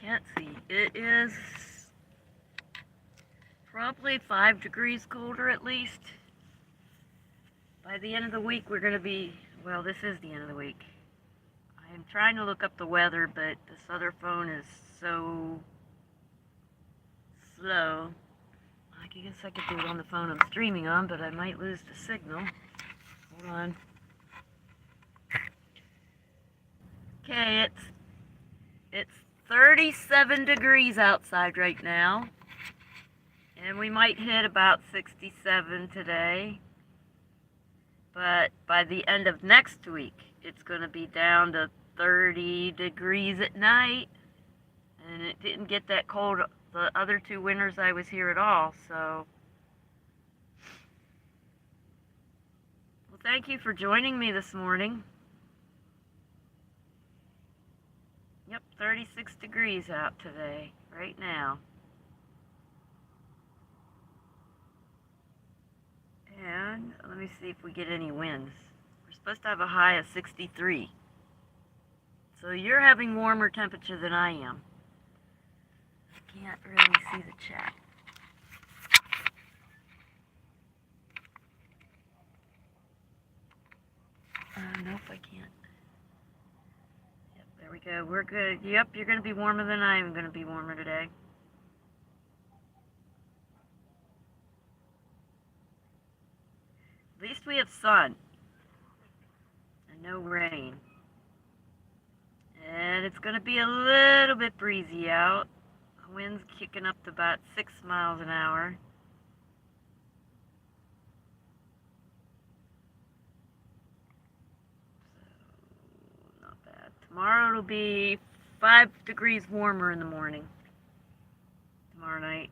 can't see. It is probably 5 degrees colder at least. By the end of the week, we're going to be, well, this is the end of the week. I'm trying to look up the weather, but this other phone is so slow. I guess I could do it on the phone I'm streaming on, but I might lose the signal. Hold on. Okay, it's 37 degrees outside right now, and we might hit about 67 today, but by the end of next week it's going to be down to 30 degrees at night, and it didn't get that cold the other 2 winters I was here at all. So well, thank you for joining me this morning. Yep, 36 degrees out today, right now. And let me see if we get any winds. We're supposed to have a high of 63. So you're having warmer temperature than I am. I can't really see the chat. Nope, I can't. There we go. We're good. Yep, you're going to be warmer than I am going to be warmer today. At least we have sun and no rain. And it's going to be a little bit breezy out. The wind's kicking up to about 6 miles an hour. Tomorrow it'll be 5 degrees warmer in the morning. Tomorrow night.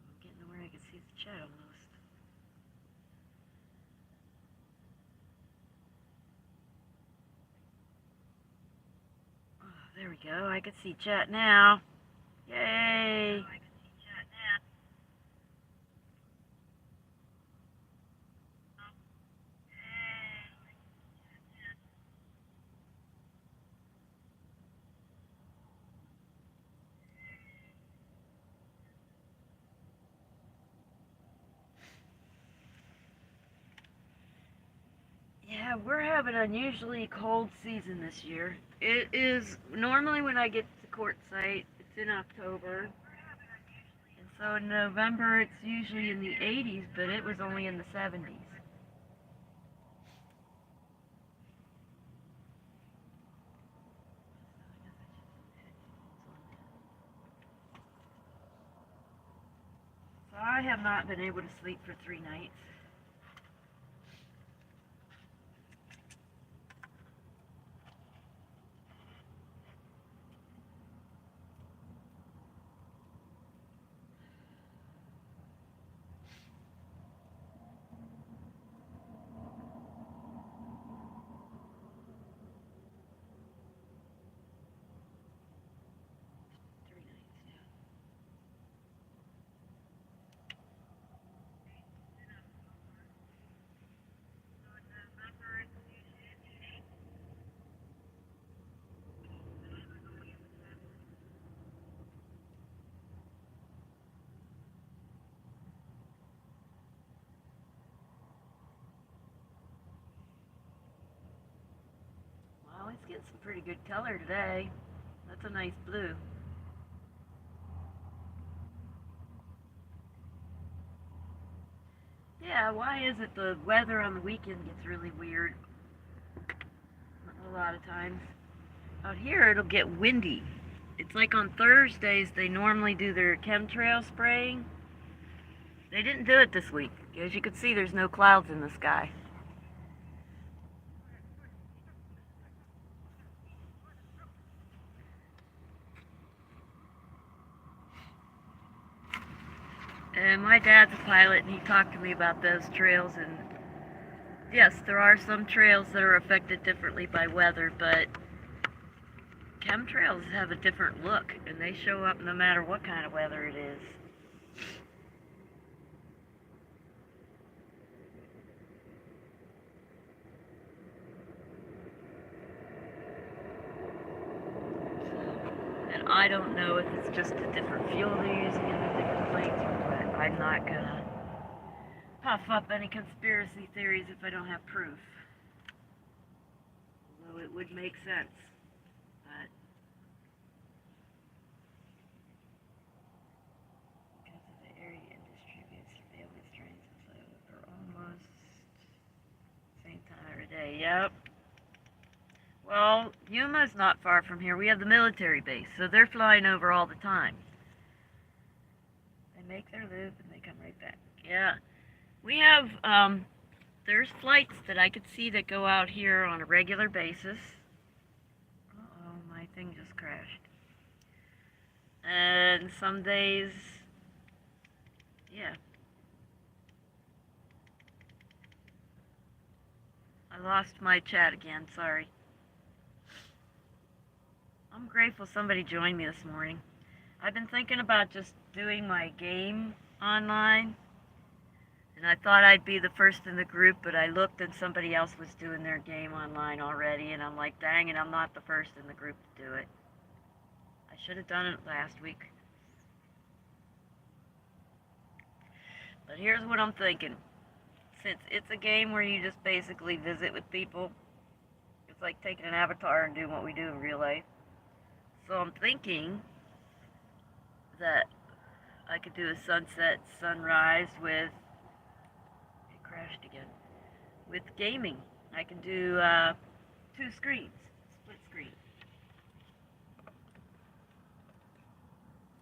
I'm getting to where I can see the chat almost. Oh, there we go. I can see chat now. Yay! Yeah, we're having an unusually cold season this year. It is normally when I get to Quartzsite, it's in October. And so in November it's usually in the 80s, but it was only in the 70s. So I have not been able to sleep for 3 nights. Well, it's getting some pretty good color today. That's a nice blue. Yeah, why is it the weather on the weekend gets really weird a lot of times? Out here it'll get windy. It's like on Thursdays they normally do their chemtrail spraying. They didn't do it this week. As you can see, there's no clouds in the sky. And my dad's a pilot, and he talked to me about those trails, and yes, there are some trails that are affected differently by weather, but chemtrails have a different look, and they show up no matter what kind of weather it is. I don't know if it's just a different fuel they're using in the different planes or what. I'm not gonna puff up any conspiracy theories if I don't have proof. Although it would make sense. But because of the area industry, the always trains are almost same time every day. Yep. Well, Yuma's not far from here. We have the military base, so they're flying over all the time. They make their loop and they come right back. Yeah. We have, there's flights that I could see that go out here on a regular basis. Uh-oh, my thing just crashed. And some days, yeah. I lost my chat again, sorry. I'm grateful somebody joined me this morning. I've been thinking about just doing my game online. And I thought I'd be the first in the group, but I looked and somebody else was doing their game online already. And I'm like, dang it, I'm not the first in the group to do it. I should have done it last week. But here's what I'm thinking. Since it's a game where you just basically visit with people, it's like taking an avatar and doing what we do in real life. So I'm thinking that I could do a sunset, sunrise with, it crashed again, with gaming. I can do 2 screens, split screen.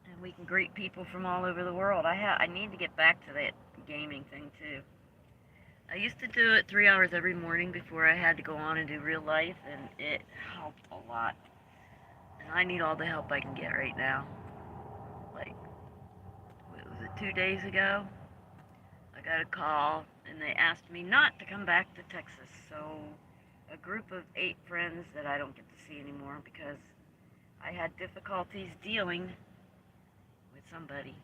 And we can greet people from all over the world. I need to get back to that gaming thing too. I used to do it 3 hours every morning before I had to go on and do real life, and it helped a lot. And I need all the help I can get right now. Like, what was it, 2 days ago? I got a call, and they asked me not to come back to Texas. So, a group of 8 friends that I don't get to see anymore because I had difficulties dealing with somebody.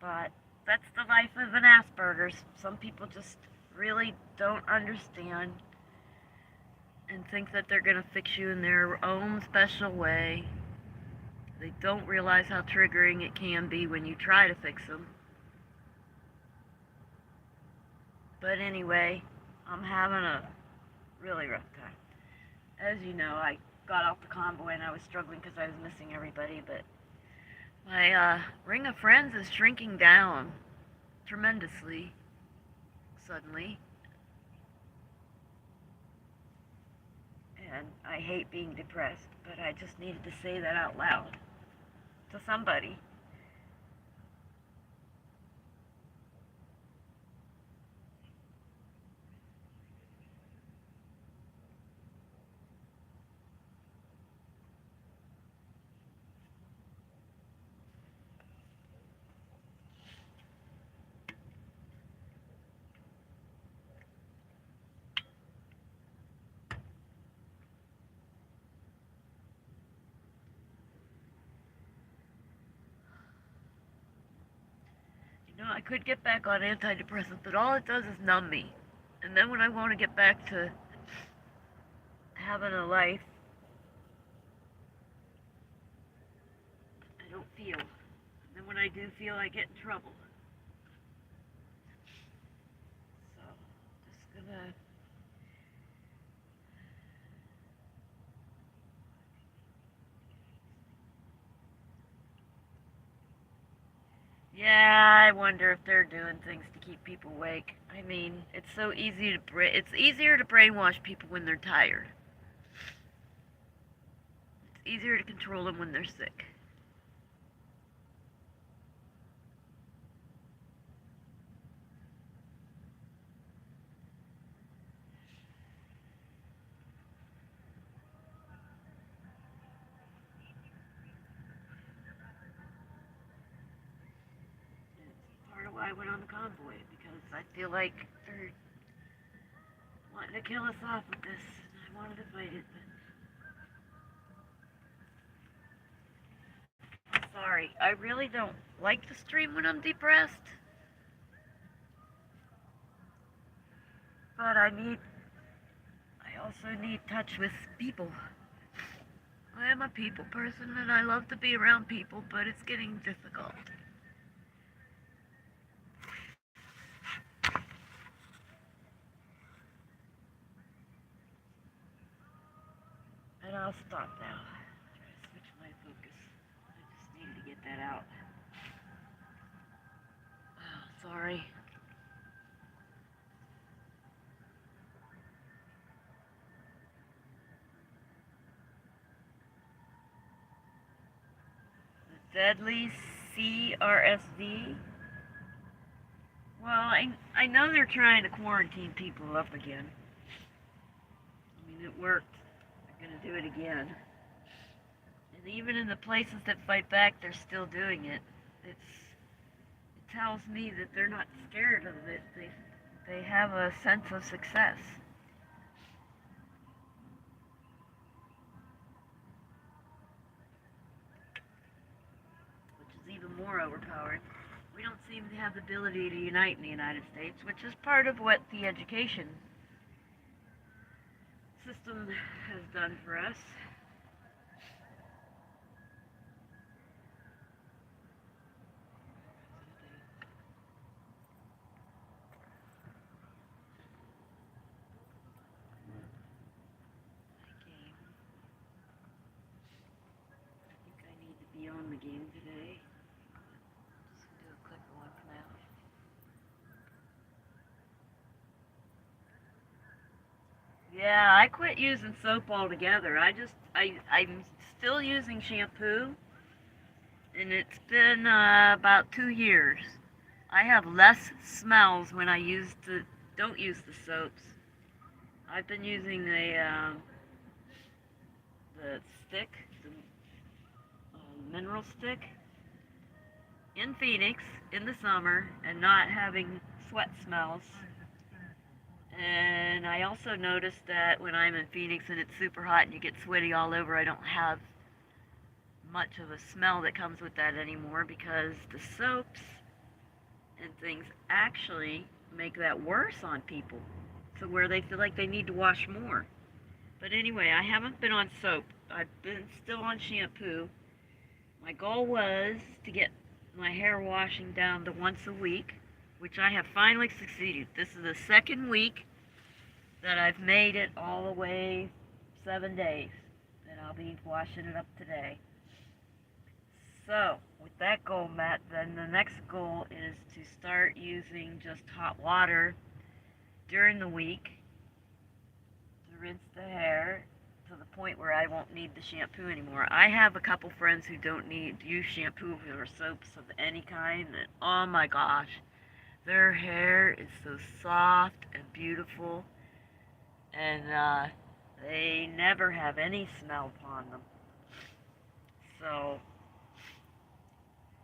But that's the life of an Asperger's. Some people just really don't understand and think that they're going to fix you in their own special way. They don't realize how triggering it can be when you try to fix them. But anyway, I'm having a really rough time. As you know, I got off the convoy and I was struggling because I was missing everybody, but my ring of friends is shrinking down tremendously, suddenly. And I hate being depressed, but I just needed to say that out loud to somebody. You know, I could get back on antidepressants, but all it does is numb me. And then when I want to get back to having a life, I don't feel. And then when I do feel, I get in trouble. So, just gonna... Yeah, I wonder if they're doing things to keep people awake. I mean, it's so easy to it's easier to brainwash people when they're tired. It's easier to control them when they're sick. It's part of why I went on the convoy, because I feel like they're wanting to kill us off with this, and I wanted to fight it, but I'm sorry. I really don't like to stream when I'm depressed. But I also need touch with people. I am a people person and I love to be around people, but it's getting difficult. And I'll stop now. Try to switch my focus. I just needed to get that out. Oh, sorry. The deadly CRSV. Well, I know they're trying to quarantine people up again. I mean, it worked. They're going to do it again. And even in the places that fight back, they're still doing it. It tells me that they're not scared of it. They have a sense of success. Which is even more overpowering. We don't seem to have the ability to unite in the United States, which is part of what the education system has done for us. Be on the game today. Just do a quick one for now. Yeah, I quit using soap altogether. I'm still using shampoo, and it's been about 2 years. I have less smells when I don't use the soaps. I've been using the stick, the mineral stick, in Phoenix in the summer and not having sweat smells. And I also noticed that when I'm in Phoenix and it's super hot and you get sweaty all over, I don't have much of a smell that comes with that anymore, because the soaps and things actually make that worse on people, so where they feel like they need to wash more. But anyway, I haven't been on soap. I've been still on shampoo. My goal was to get my hair washing down to once a week, which I have finally succeeded. This is the second week that I've made it all the way 7 days, and I'll be washing it up today. So, with that goal met, then the next goal is to start using just hot water during the week to rinse the hair to the point where I won't need the shampoo anymore. I have a couple friends who don't need to use shampoo or soaps of any kind, and oh my gosh, their hair is so soft and beautiful, and they never have any smell upon them. So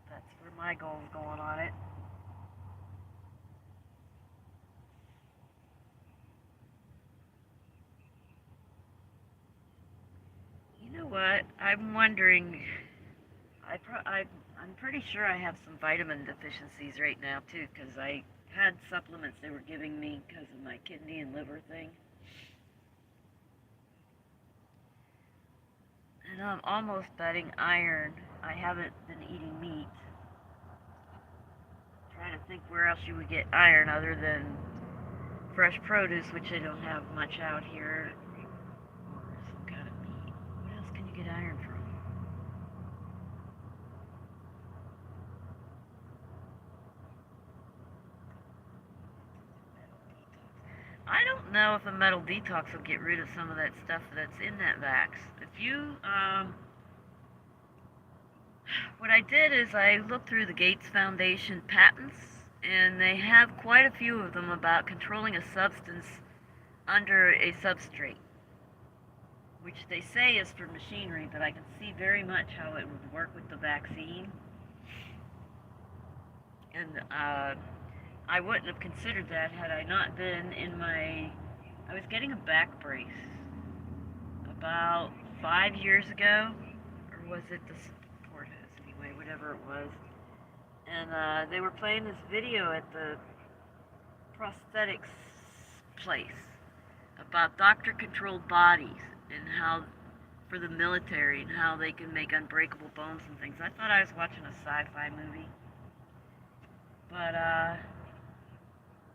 that's where my goal is going on it. You know what? I'm wondering. I'm pretty sure I have some vitamin deficiencies right now too, because I had supplements they were giving me because of my kidney and liver thing. And I'm almost betting iron. I haven't been eating meat. Trying to think where else you would get iron other than fresh produce, which they don't have much out here, or some kind of meat. What else can you get iron from? I don't know if a metal detox will get rid of some of that stuff that's in that Vax. If you, what I did is I looked through the Gates Foundation patents, and they have quite a few of them about controlling a substance under a substrate, which they say is for machinery, but I can see very much how it would work with the vaccine. And I wouldn't have considered that had I not been I was getting a back brace about 5 years ago, or was it the support hose anyway, whatever it was. And they were playing this video at the prosthetics place about doctor-controlled bodies and how for the military and how they can make unbreakable bones and things. I thought I was watching a sci-fi movie. But,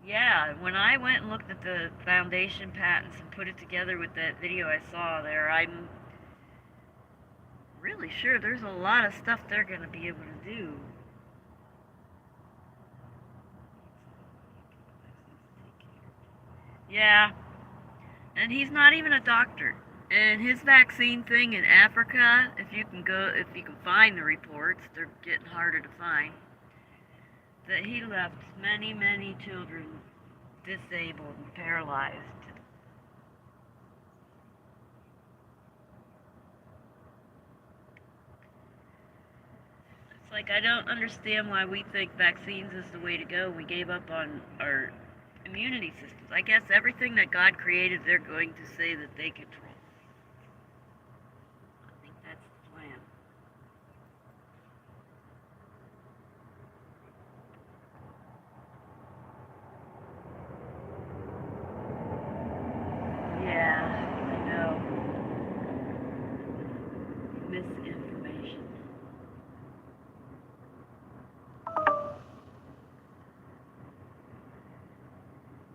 yeah, when I went and looked at the foundation patents and put it together with that video I saw there, I'm really sure there's a lot of stuff they're going to be able to do. Yeah, and he's not even a doctor. And his vaccine thing in Africa, if you can find the reports, they're getting harder to find, that he left many, many children disabled and paralyzed. It's like I don't understand why we think vaccines is the way to go. We gave up on our immunity systems. I guess everything that God created, they're going to say that they control. I think that's the plan. Yeah, I know. Misinformation.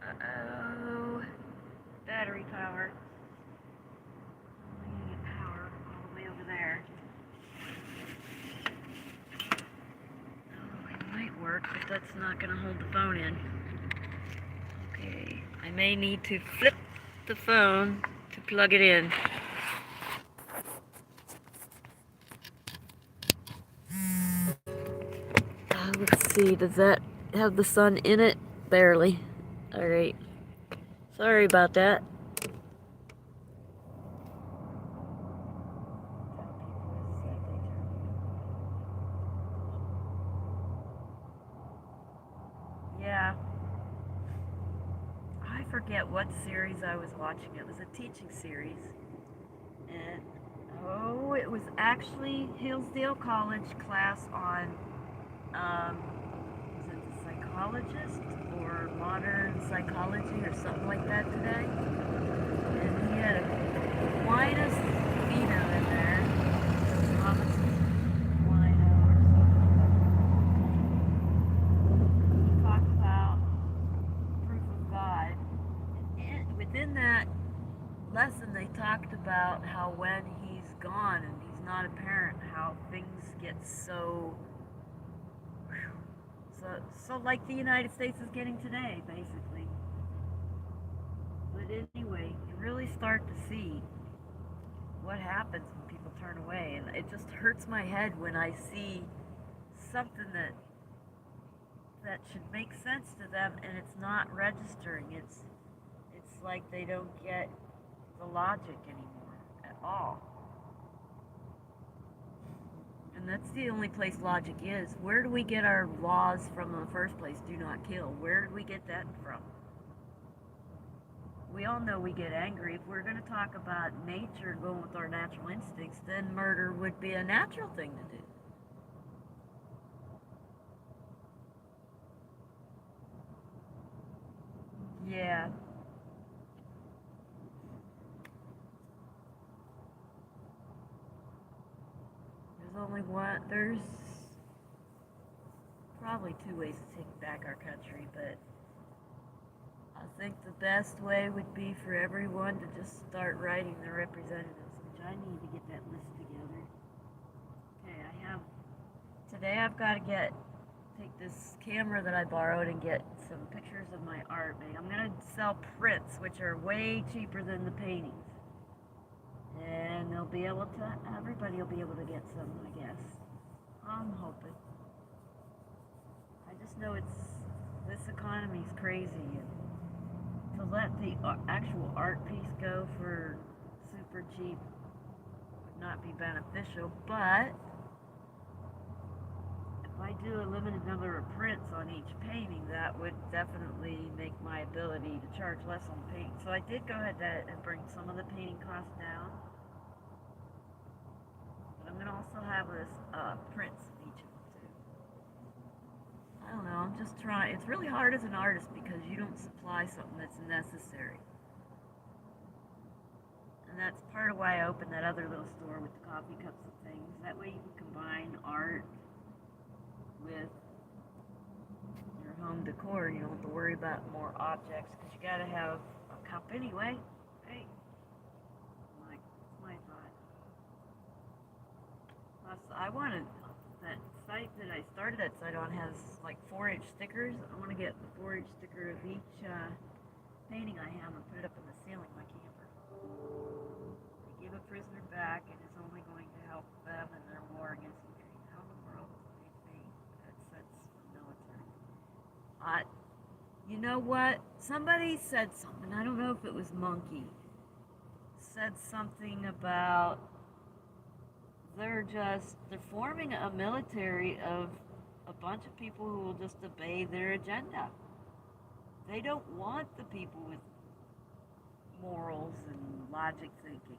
Uh-oh. Battery power. We need power all the way over there. Oh, it might work, but that's not going to hold the phone in. Okay, I may need to flip the phone to plug it in. Let's see, does that have the sun in it? Barely. Alright. Sorry about that. Yeah. I forget what series I was watching. It was a teaching series. And, oh, it was actually Hillsdale College class on, was it the psychologist or modern psychology or something like that today? And he had Aquinas Vino in there. Thomas Aquino or something. He talked about proof of God. And within that lesson, they talked about how when he's gone and he's not a parent, how things get so like the United States is getting today, basically. But anyway, you really start to see what happens when people turn away, and it just hurts my head when I see something that should make sense to them and it's not registering. It's like they don't get the logic anymore at all. And that's the only place logic is. Where do we get our laws from in the first place? Do not kill. Where did we get that from? We all know we get angry. If we're going to talk about nature and going with our natural instincts, then murder would be a natural thing to do. Yeah. There's probably two ways to take back our country, but I think the best way would be for everyone to just start writing their representatives, which I need to get that list together. Okay, today I've got to take this camera that I borrowed and get some pictures of my art made. I'm going to sell prints, which are way cheaper than the paintings. And everybody will be able to get some, I guess. I'm hoping. I just know this economy's crazy, and to let the actual art piece go for super cheap would not be beneficial, but if I do a limited number of prints on each painting, that would definitely make my ability to charge less on paint. So I did go ahead and bring some of the painting costs down. I'm going to also have this prints of each of them too. I don't know, I'm just trying. It's really hard as an artist because you don't supply something that's necessary. And that's part of why I opened that other little store with the coffee cups and things. That way you can combine art with your home decor. You don't have to worry about more objects because you gotta have a cup anyway. Hey, my thought. Plus, I wanted that site that I started that site on has like 4-inch stickers. I want to get the 4-inch sticker of each painting I have and put it up in the ceiling of my camper. They give a prisoner back and it's only going to help them in their war against Ukraine. How in the world do they think that's military? You know what? Somebody said something. I don't know if it was Monkey. Said something about they're forming a military of a bunch of people who will just obey their agenda. They don't want the people with morals and logic thinking.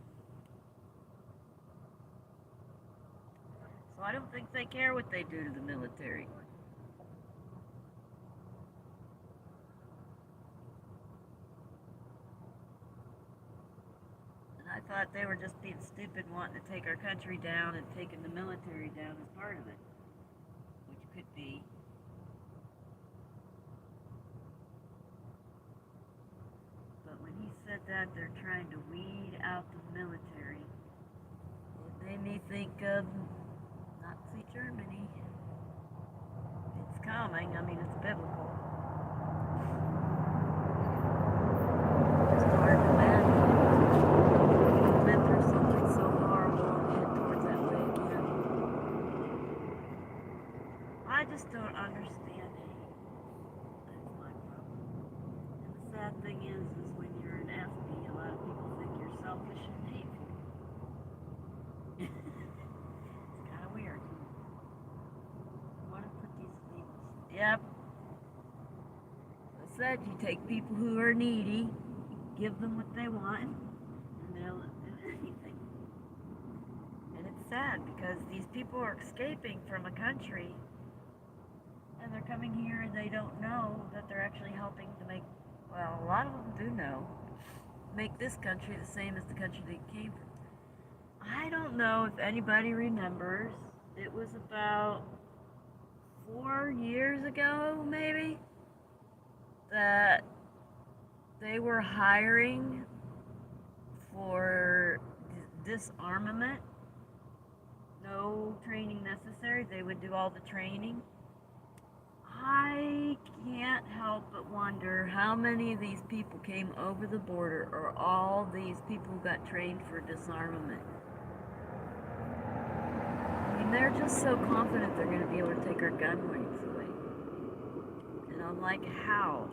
So I don't think they care what they do to the military. I thought they were just being stupid, wanting to take our country down and taking the military down as part of it, which could be. But when he said that they're trying to weed out the military, it made me think of Nazi Germany. It's coming. I mean, it's biblical. I just don't understand it. That's my problem. And the sad thing is when you're an FB, a lot of people think you're selfish and hateful. It's kind of weird. I want to put these labels. Yep. I said you take people who are needy, give them what they want, and they'll do anything. And it's sad because these people are escaping from a country. And they're coming here and they don't know that they're actually helping to make, well, a lot of them do know, make this country the same as the country they came from. I don't know if anybody remembers, it was about 4 years ago, maybe, that they were hiring for disarmament. No training necessary, they would do all the training. I can't help but wonder how many of these people came over the border or all these people who got trained for disarmament. I mean, they're just so confident they're going to be able to take our gun rights away. And I'm like, how?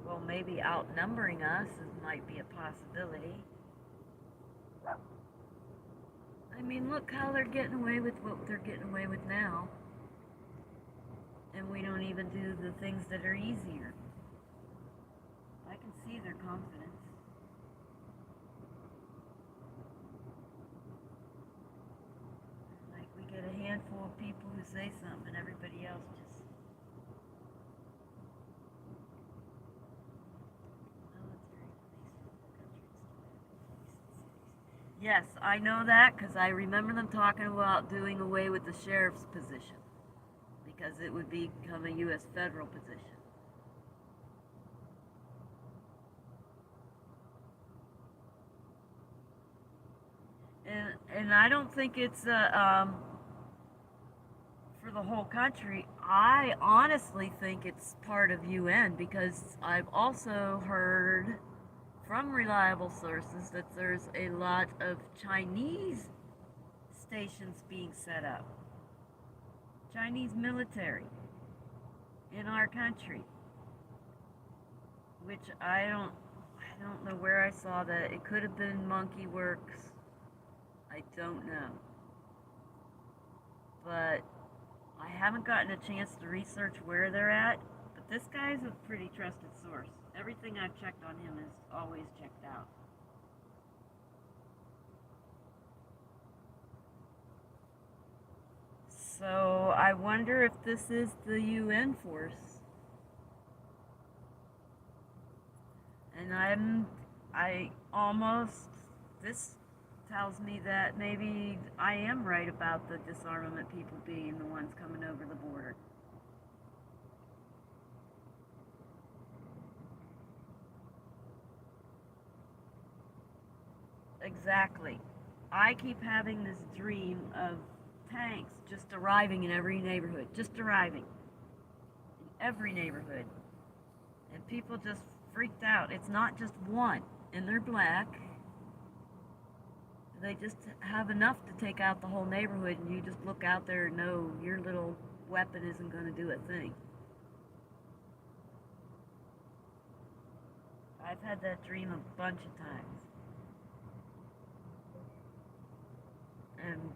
Well, maybe outnumbering us might be a possibility. I mean, look how they're getting away with what they're getting away with now. And we don't even do the things that are easier. I can see their confidence. Like we get a handful of people who say something and everybody else just... Yes, I know that because I remember them talking about doing away with the sheriff's position. Because it would become a U.S. federal position. And I don't think it's for the whole country. I honestly think it's part of UN because I've also heard from reliable sources that there's a lot of Chinese stations being set up. Chinese military in our country, which I don't know where I saw that. It could have been Monkey Works. I don't know. But I haven't gotten a chance to research where they're at, but this guy's a pretty trusted source. Everything I've checked on him is always checked out. So I wonder if this is the UN force. And tells me that maybe I am right about the disarmament people being the ones coming over the border. Exactly. I keep having this dream of tanks just arriving in every neighborhood, just arriving in every neighborhood. And people just freaked out. It's not just one, and they're black. They just have enough to take out the whole neighborhood, and you just look out there and know your little weapon isn't going to do a thing. I've had that dream a bunch of times. And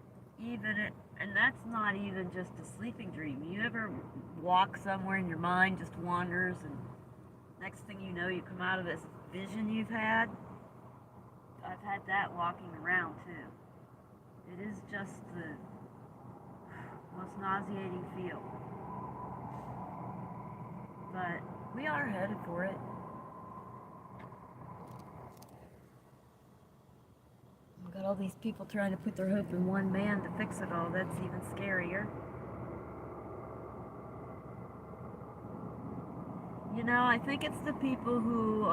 and that's not even just a sleeping dream. You ever walk somewhere and your mind just wanders, and next thing you know, you come out of this vision you've had? I've had that walking around too. It is just the most nauseating feel. But we are headed for it. We've got all these people trying to put their hope in one man to fix it all. That's even scarier. You know, I think it's the people who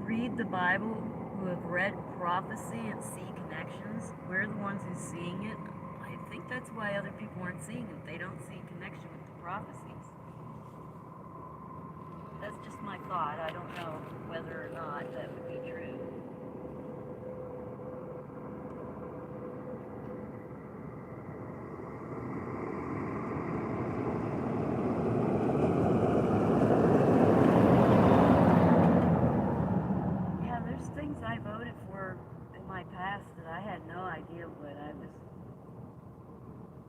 read the Bible, who have read prophecy and see connections. We're the ones who's seeing it. I think that's why other people aren't seeing it. They don't see connection with the prophecies. That's just my thought. I don't know whether or not that would be true. Yeah, there's things I voted for in my past that I had no idea what I was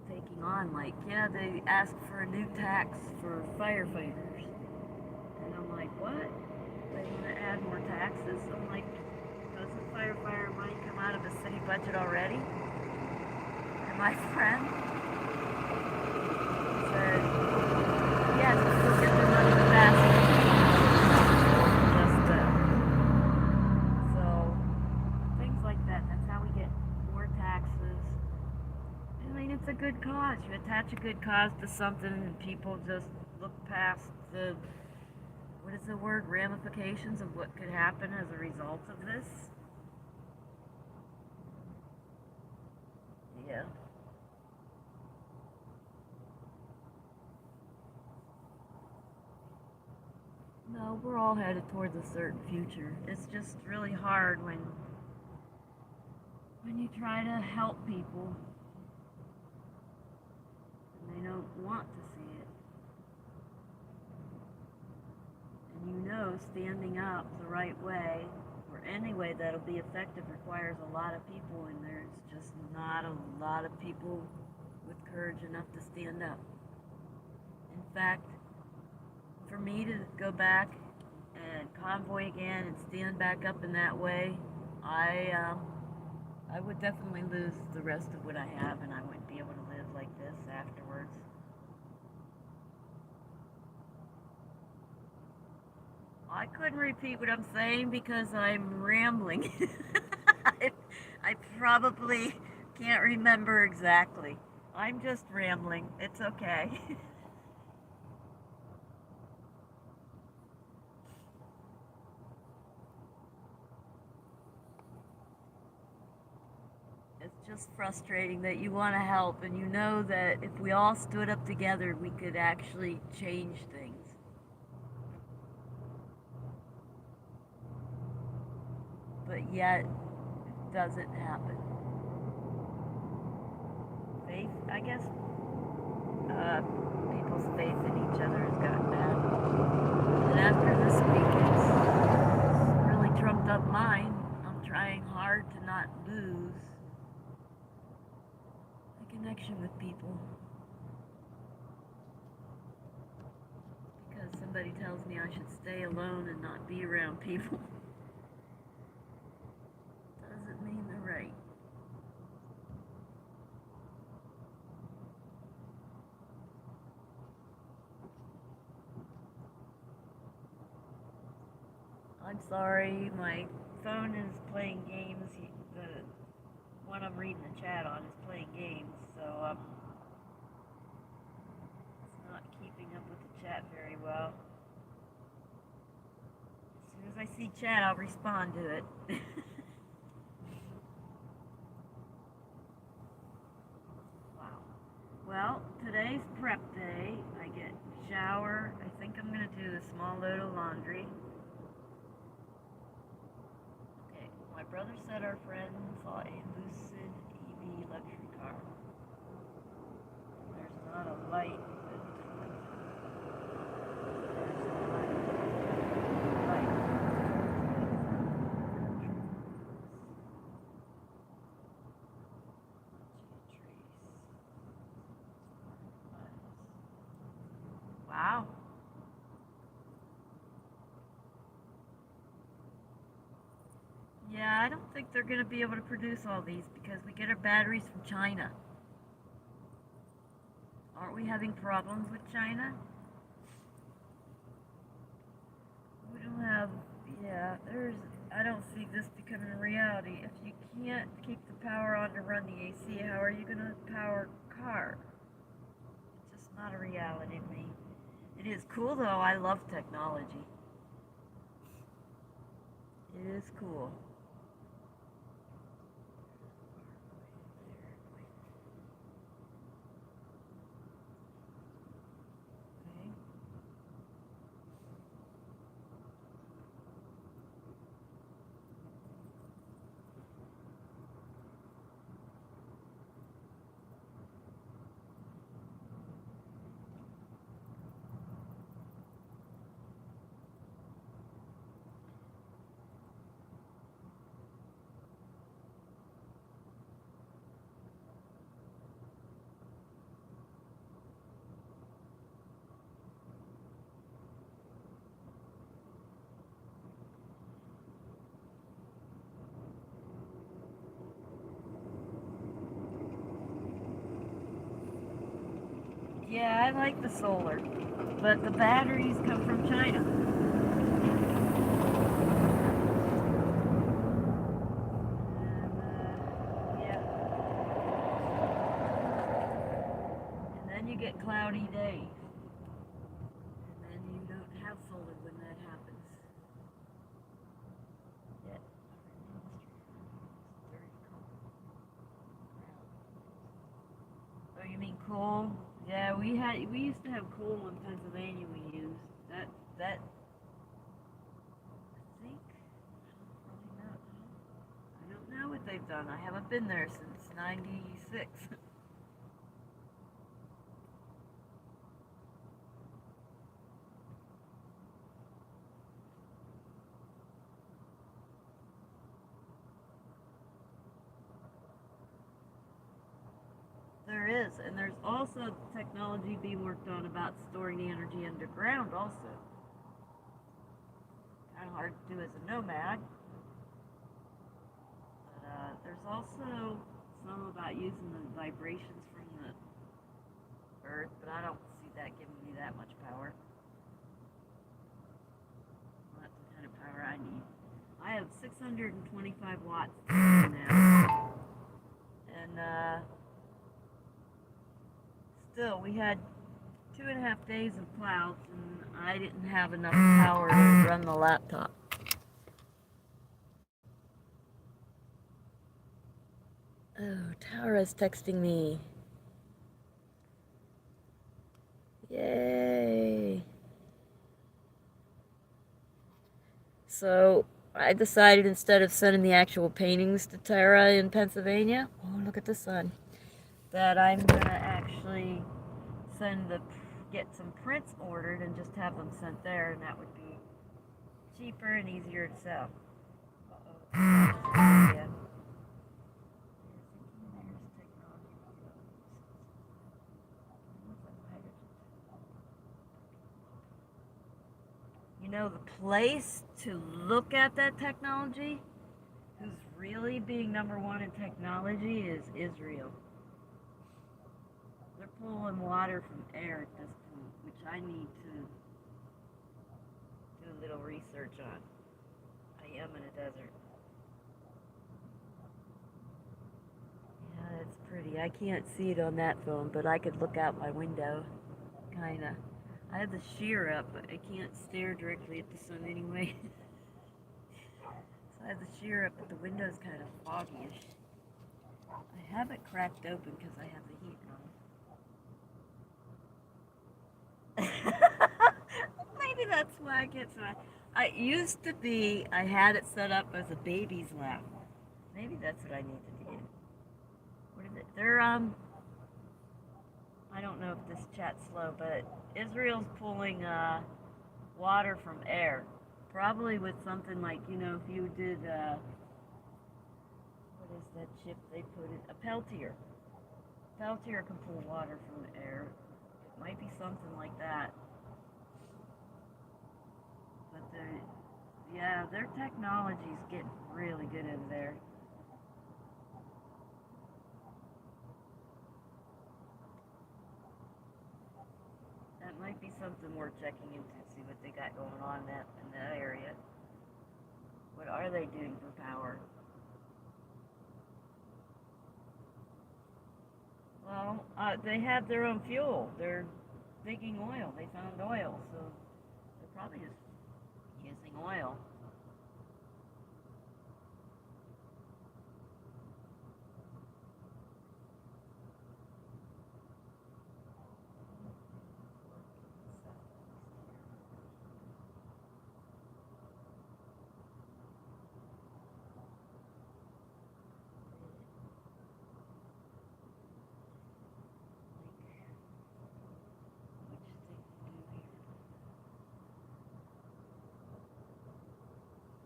taking on. Like, yeah, they asked for a new tax for firefighters. And I'm like, what? They want to add more taxes? I'm like, doesn't firefighter money come out of the city budget already? And my friend said, yes, they'll get their money faster. Just, so, things like that. That's how we get more taxes. I mean, it's a good cause. You attach a good cause to something and people just look past the, what is the word, ramifications of what could happen as a result of this. Yeah. No, we're all headed towards a certain future. It's just really hard when you try to help people and they don't want to see it. And you know standing up the right way, or any way that'll be effective, requires a lot of people, and there's just not a lot of people with courage enough to stand up. In fact, for me to go back and convoy again and stand back up in that way, I would definitely lose the rest of what I have, and I wouldn't be able to live like this afterwards. I couldn't repeat what I'm saying because I'm rambling. I, I probably can't remember exactly. I'm just rambling. It's okay. It's just frustrating that you want to help and you know that if we all stood up together, we could actually change things. But yet, it doesn't happen. Faith, I guess, people's faith in each other has gotten bad. And after this week, it's really trumped up mine. I'm trying hard to not lose the connection with people. Because somebody tells me I should stay alone and not be around people. Doesn't mean they're right. I'm sorry, my phone is playing games. The one I'm reading the chat on is playing games, so it's not keeping up with the chat very well. As soon as I see chat, I'll respond to it. Wow. Well, today's prep day. I get shower. I think I'm gonna do a small load of laundry. Okay, my brother said our friend saw a Lucid EV luxury car. There's not a light, but wow. Yeah, I don't think they're going to be able to produce all these because we get our batteries from China. Aren't we having problems with China? We don't have, yeah, I don't see this becoming a reality. If you can't keep the power on to run the AC, how are you going to power a car? It's just not a reality to me. It is cool though, I love technology. It is cool. Yeah, I like the solar, but the batteries come from China. And, yeah. And then you get cloudy days. And then you don't have solar when that happens. Yet, oh, you mean coal? Yeah, we used to have coal in Pennsylvania. We used that. I think I don't know what they've done. I haven't been there since '96. There is, and there's also technology being worked on about storing the energy underground also. Kind of hard to do as a nomad, but there's also some about using the vibrations from the earth, but I don't see that giving me that much power. Not the kind of power I need. I have 625 watts now, and still, we had 2.5 days of clouds, and I didn't have enough power to run the laptop. Oh, Tara's texting me. Yay. So, I decided instead of sending the actual paintings to Tara in Pennsylvania, oh, look at the sun, that I'm gonna actually get some prints ordered and just have them sent there, and that would be cheaper and easier to sell. Yeah. You know, the place to look at that technology, who's really being number one in technology, is Israel. They're pulling water from air at this point, which I need to do a little research on. am in a desert. Yeah, it's pretty. I can't see it on that phone, but I could look out my window, kinda. I have the sheer up, but I can't stare directly at the sun anyway. So I have the sheer up, but the window's kind of foggyish. I have it cracked open because I have the heat on. Maybe that's why I get so. I used to be. I had it set up as a baby's laugh. Maybe that's what I need to do. What is it? I don't know if this chat's slow, but Israel's pulling water from air. Probably with something like, if you did, what is that chip they put in? A Peltier. Peltier can pull water from the air. It might be something like that. But their technology's getting really good over there. That might be something worth checking into, see what they got going on in that area. What are they doing for power? Well, they have their own fuel. They're digging oil. They found oil, so they're probably just using oil.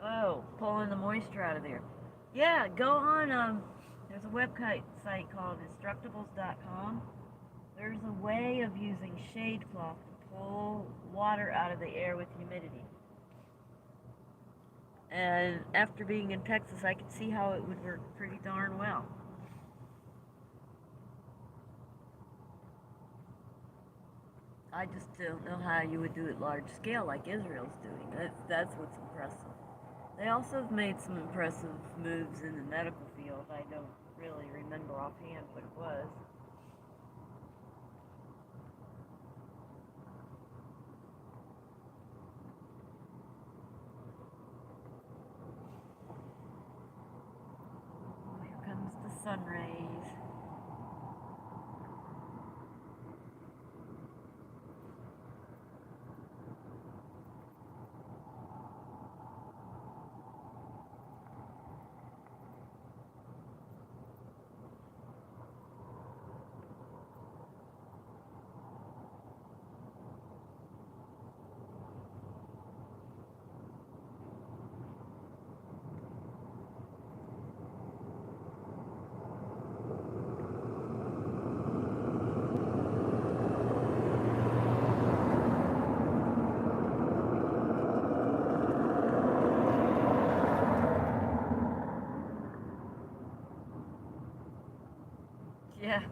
Oh, pulling the moisture out of there. Yeah, go on. There's a website site called Instructables.com. There's a way of using shade cloth to pull water out of the air with humidity. And after being in Texas, I could see how it would work pretty darn well. I just don't know how you would do it large scale like Israel's doing. That's what's impressive. They also have made some impressive moves in the medical field. I don't really remember offhand what it was. Oh, here comes the sun rays. Yeah,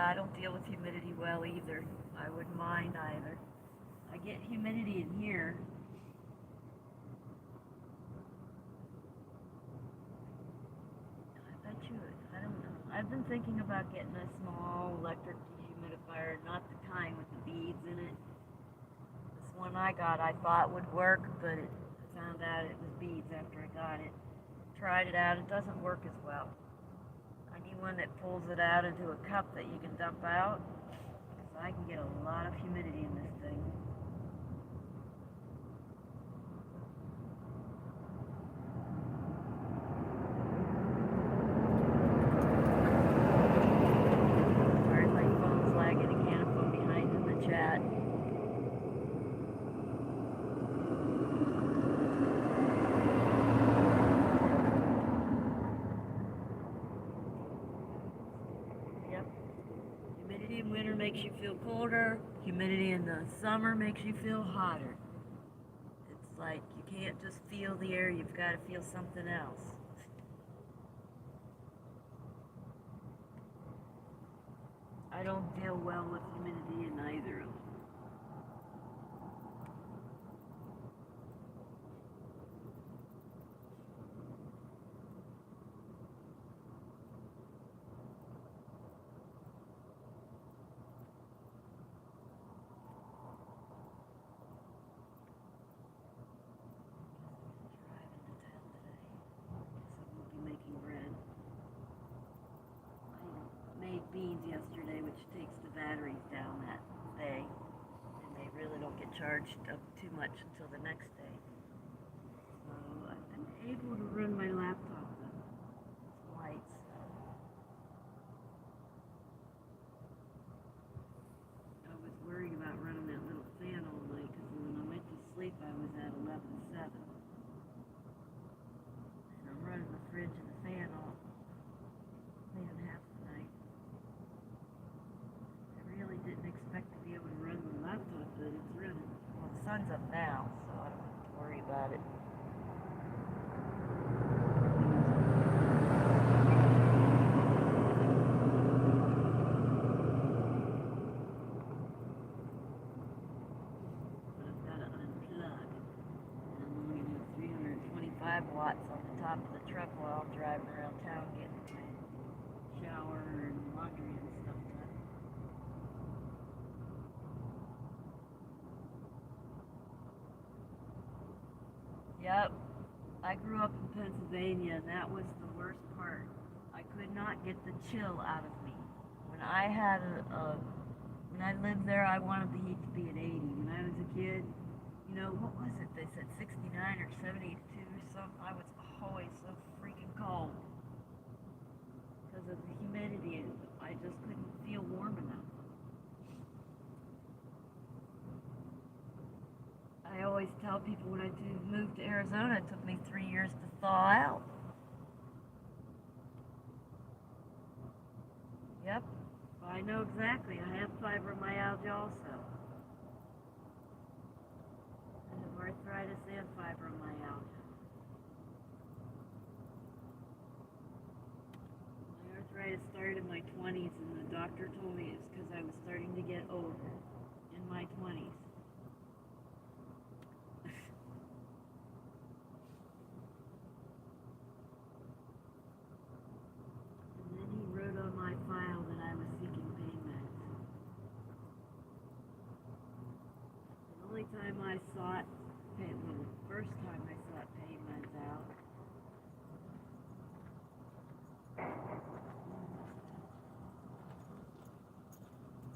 I don't deal with humidity well either. I wouldn't mind either. I get humidity in here. I bet you would. I don't know. I've been thinking about getting a small electric dehumidifier, not the kind with the beads in it. This one I got I thought would work, but I found out it was beads after I got it. Tried it out, it doesn't work as well. I need one that pulls it out into a cup that you can dump out, because I can get a lot of humidity in this thing. Sorry, my phone's lagging again if I'm behind in the chat. Yep. Humidity in winter makes you feel colder. Humidity in the summer makes you feel hotter. It's like you can't just feel the air, you've got to feel something else. I don't deal well with humidity in either of them. get charged up too much until the next day. So I've been able to run my laptop with lights. I was worried about running that little fan all night because when I went to sleep I was at 11.7. And I'm running the fridge and the fan all half the night. I really didn't expect to be able to run the laptop, but it's running. Well, the sun's up now, so I don't have to worry about it. But I've got to unplug. And I'm only going to have 325 watts on the top of the truck while I'm driving around town getting my shower and laundry and stuff done. Yep, I grew up in Pennsylvania, and that was the worst part. I could not get the chill out of me. When I had when I lived there, I wanted the heat to be at 80. When I was a kid, you know, what was it? They said 69 or 72 or something. I was always so freaking cold because of the humidity. I just couldn't feel warm enough. I always tell people when I moved to Arizona, it took me 3 years to thaw out. Yep, I know exactly. I have fibromyalgia also. I have arthritis and fibromyalgia. My arthritis started in my 20s, and the doctor told me it's because I was starting to get older in my 20s. File that I was seeking pain meds. The only time I sought pain, well, the first time I sought pain meds out,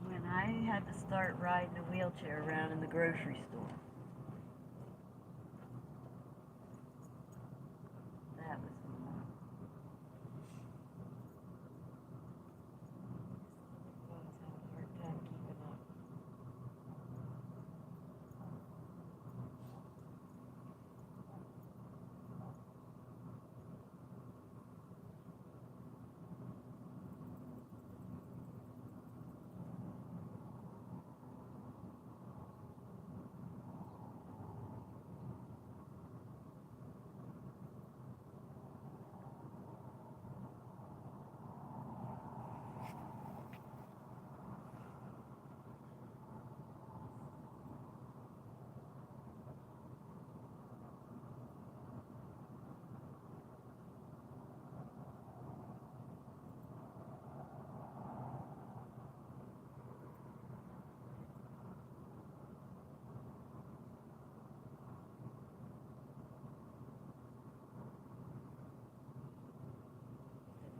when I had to start riding a wheelchair around in the grocery store. That was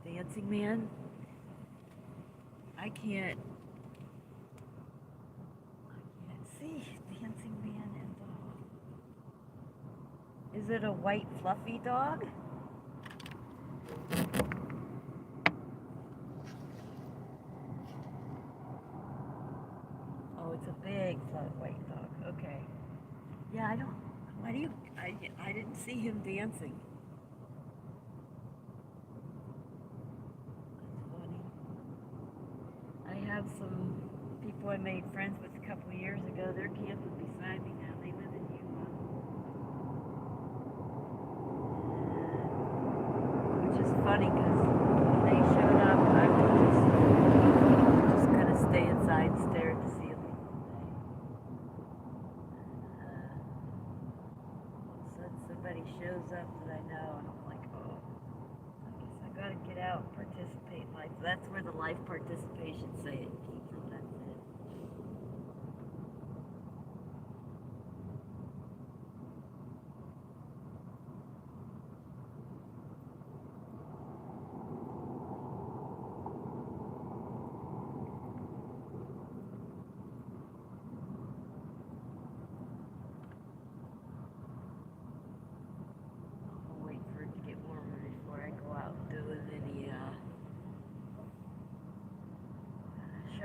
Dancing Man. I can't see Dancing Man and dog. Is it a white fluffy dog? Oh, it's a big white dog. Okay. Yeah, I don't. Why do you? I didn't see him dancing. I have some people I made friends with a couple of years ago. They're camping beside me now. They live in Yuma. Which is funny because when they showed up, I was just going to stay inside and stare at the ceiling all day. All of a sudden somebody shows up that I know, and I'm like, oh. I gotta get out and participate in life. That's where the life participation saying came from. That's it.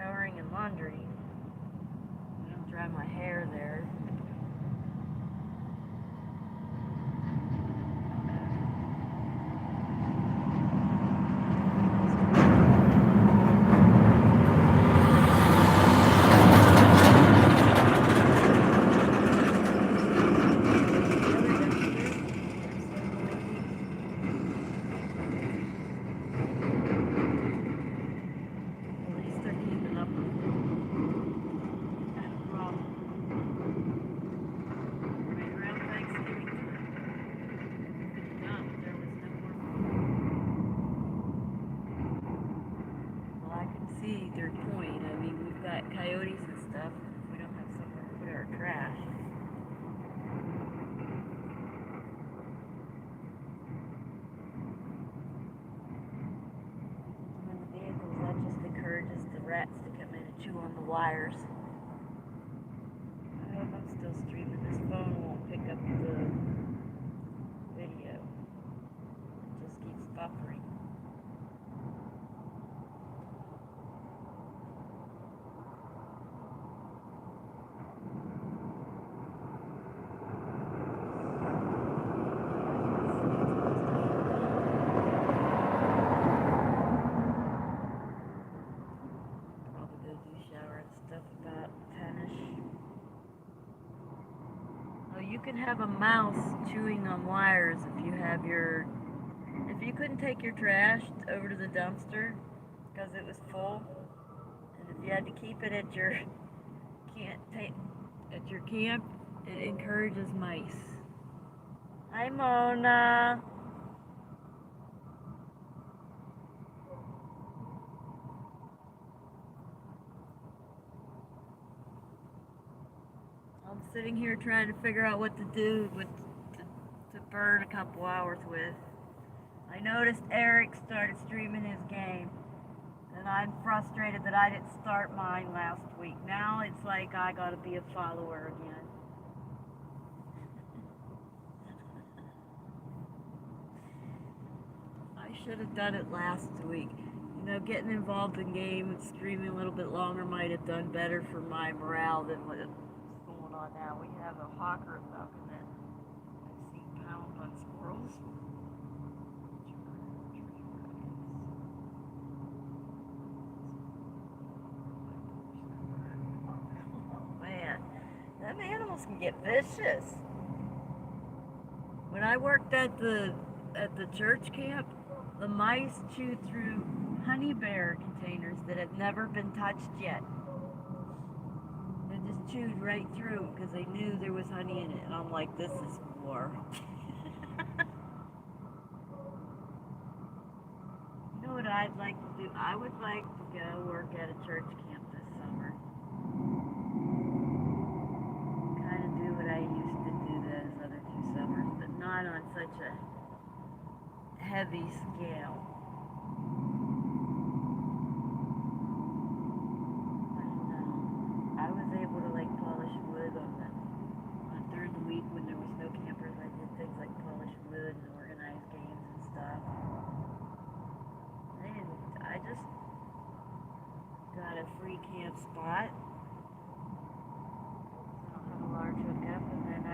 showering and laundry. I don't dry my hair there. See their point. I mean, we've got coyotes and stuff. If we don't have somewhere to put our trash. And in the vehicles, that just encourages the rats to come in and chew on the wires. I hope I'm still streaming. This phone won't pick up the video. It just keeps buffering. You can have a mouse chewing on wires if you have your, if you couldn't take your trash over to the dumpster because it was full, and if you had to keep it at your camp, it encourages mice. Hi, Mona. I'm sitting here trying to figure out what to do to burn a couple hours with. I noticed Eric started streaming his game, and I'm frustrated that I didn't start mine last week. Now it's like I gotta be a follower again. I should have done it last week. You know, getting involved in game and streaming a little bit longer might have done better for my morale than what it's going on now. We have a hawker falcon that I've seen pound on squirrels. Oh man, them animals can get vicious. When I worked at the church camp, the mice chewed through honey bear containers that had never been touched yet. They just chewed right through because they knew there was honey in it. And I'm like, this is war. You know what I'd like to do? I would like to go work at a church camp this summer. Kind of do what I used to do those other 2 summers, but not on such a heavy scale. I was able to like polish wood during the week when there was no campers. I did things like polish wood and organize games and stuff. And I just got a free camp spot. I don't have a large hookup, and then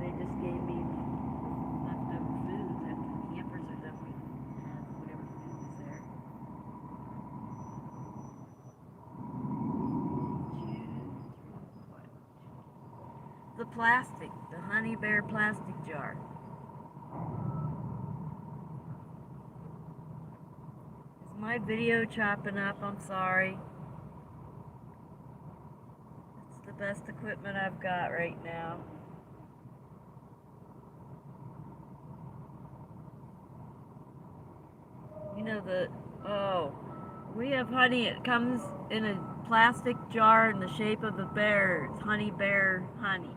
they just gave me leftover food after the campers are done with whatever food was there. The plastic, the honey bear plastic jar. Is my video chopping up? I'm sorry. It's the best equipment I've got right now. You know we have honey. It comes in a plastic jar in the shape of a bear. It's honey bear honey.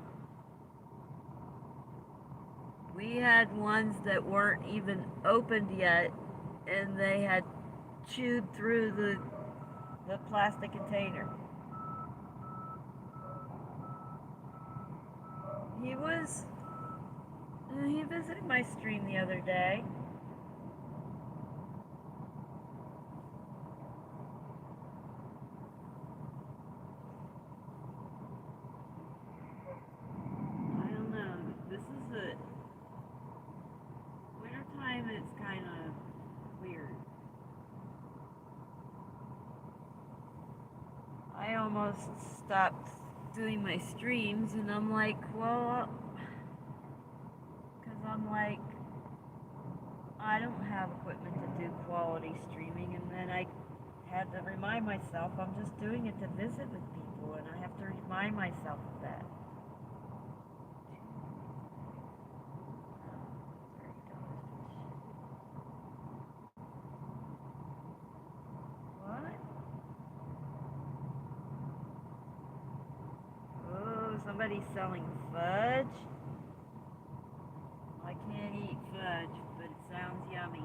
We had ones that weren't even opened yet, and they had chewed through the plastic container. He visited my stream the other day. almost stopped doing my streams, and I'm like, well, because I'm like, I don't have equipment to do quality streaming, and then I had to remind myself I'm just doing it to visit with people, and I have to remind myself of that. What? Oh, somebody's selling fudge? I can't eat fudge, but it sounds yummy.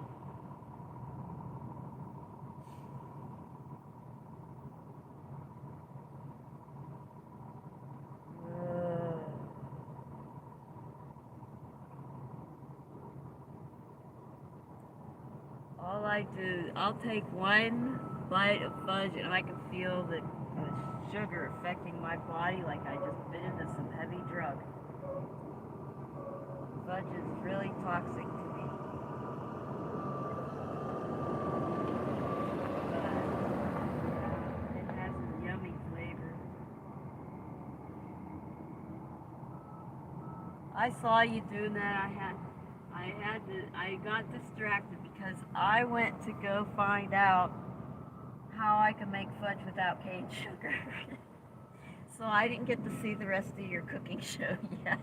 All I do, I'll take one bite of fudge and I can feel the sugar affecting my body like I just bit into some heavy drug. Fudge is really toxic to me. But it has a yummy flavor. I saw you doing that. I got distracted because I went to go find out how I can make fudge without cane sugar. So I didn't get to see the rest of your cooking show yet.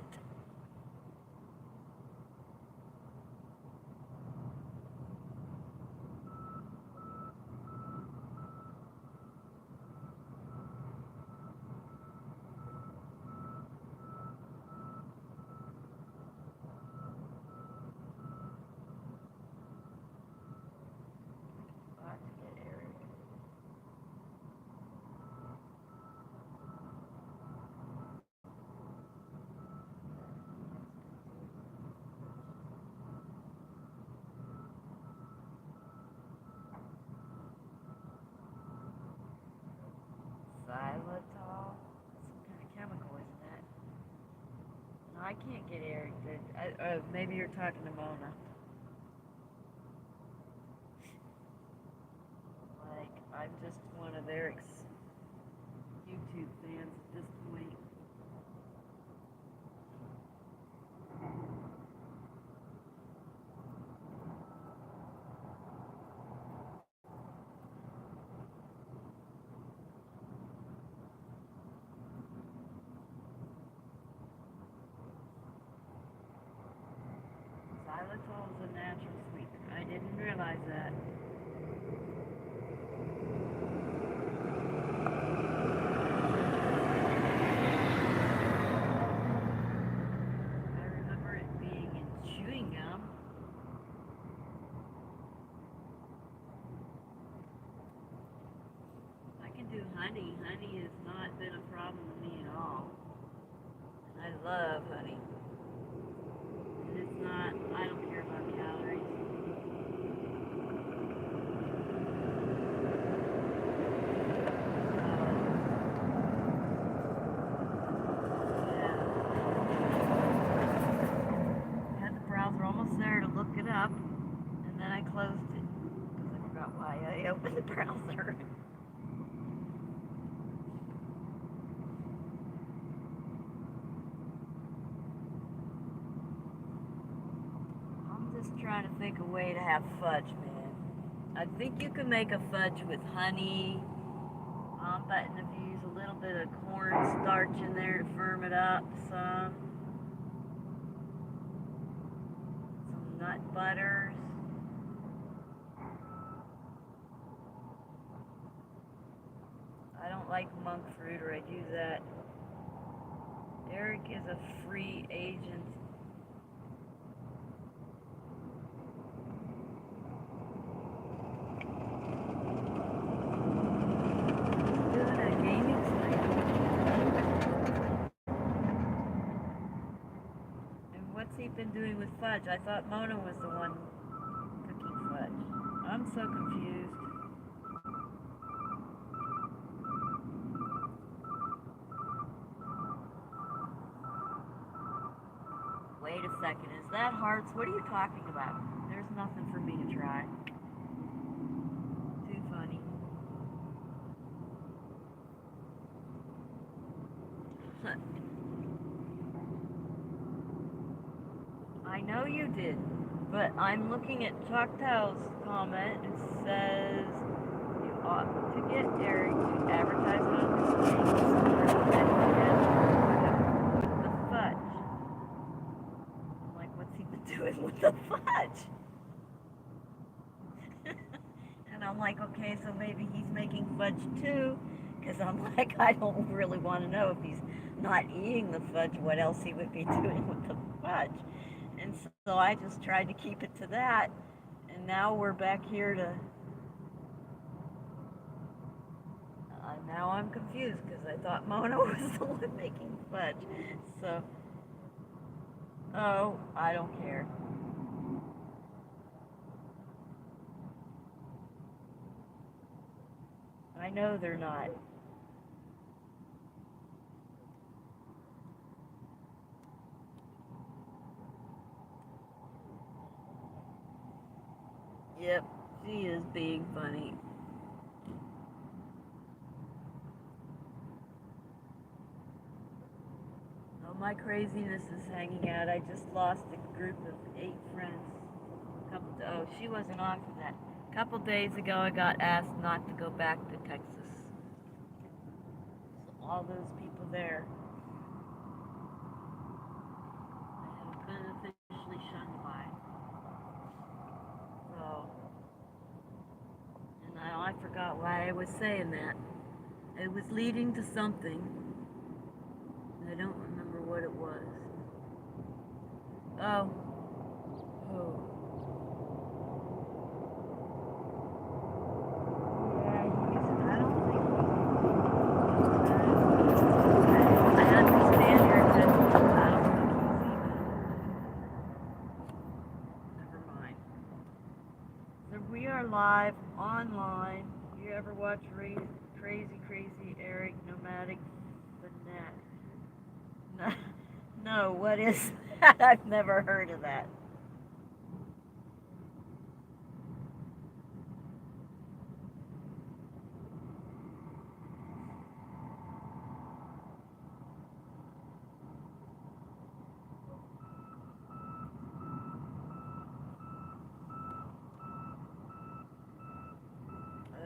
Xylitol? Some kind of chemical, isn't that? No, I can't get Eric. Maybe you're talking to Mona. Like, I'm just one of Eric's YouTube fans at this point. Xylitol is a natural sweetener. I didn't realize that. I remember it being in chewing gum. I can do honey. Honey has not been a problem to me at all. I love honey. And it's not, I don't care about calories. I had the browser almost there to look it up, and then I closed it because I forgot why I opened the browser. Just trying to think a way to have fudge, man. I think you can make a fudge with honey, but if you use a little bit of cornstarch in there to firm it up some nut butters. I don't like monk fruit, or I'd use that. Eric is a free agent. Been doing with fudge? I thought Mona was the one cooking fudge. I'm so confused. Wait a second, is that hearts? What are you talking about? There's nothing for me to try. Too funny. I know you did, but I'm looking at Choctaw's comment. It says you ought to get Eric to advertise on his page with the fudge. I'm like, what's he been doing with the fudge? And I'm like, okay, so maybe he's making fudge too. Because I'm like, I don't really want to know if he's not eating the fudge, what else he would be doing with the fudge. And so I just tried to keep it to that. And now we're back here to. Now I'm confused because I thought Mona was the one making fudge. So, oh, I don't care. I know they're not. Yep, she is being funny. Oh, my craziness is hanging out. I just lost a group of 8 friends. Oh, she wasn't on for that. A couple days ago, I got asked not to go back to Texas. So all those people there, I have been officially shunned by. So, and I forgot why I was saying that. It was leading to something. I don't remember what it was. Oh. Oh. We are live online. You ever watch Crazy Eric Nomadic Fanatic? No, what is that? I've never heard of that.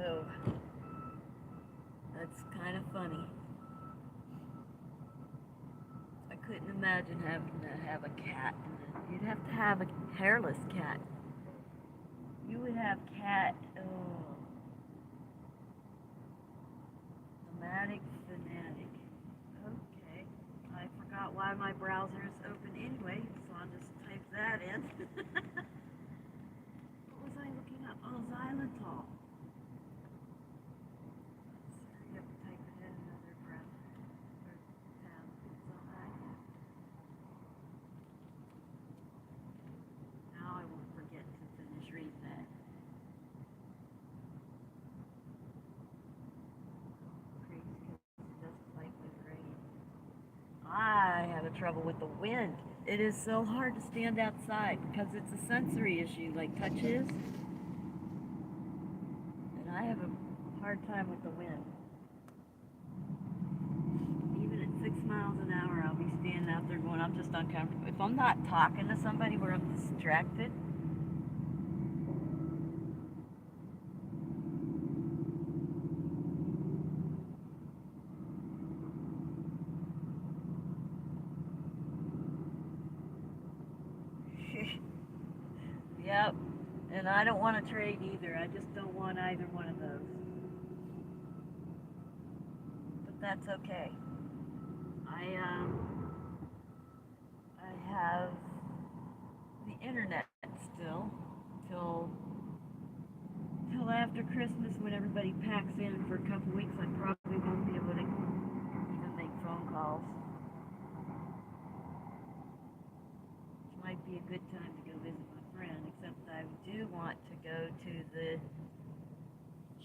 Oh, that's kind of funny. I couldn't imagine having to have a cat. You'd have to have a hairless cat. You would have cat. Oh, nomadic fanatic. Okay. I forgot why my browser is open anyway, so I'll just type that in. What was I looking up? Oh, xylitol. You have to type it in another browser or tab. So now I won't forget to finish reading that. Crazy because it doesn't like with rain. I have a trouble with the wind. It is so hard to stand outside because it's a sensory issue like touch is. And I have a hard time with the wind. Even at 6 miles an hour, I'll be standing out there going, I'm just uncomfortable. If I'm not talking to somebody where I'm distracted, yep. And I don't want to trade either. I just don't want either one of those. But that's okay. I have the internet still till after Christmas when everybody packs in for a couple weeks. I probably won't be able to even make phone calls. Which might be a good time to go visit my friend, except I do want to go to the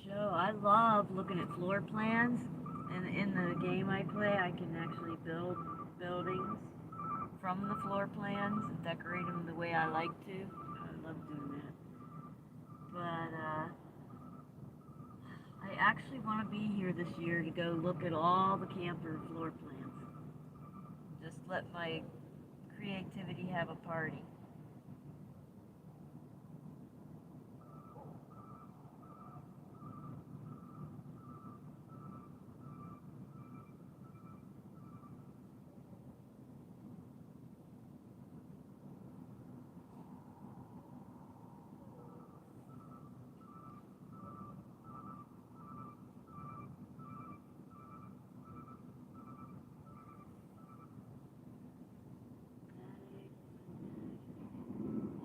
show. I love looking at floor plans, and in the game I play, I can actually build buildings from the floor plans and decorate them the way I like to. I love doing that. But I actually want to be here this year to go look at all the camper floor plans. let my creativity have a party.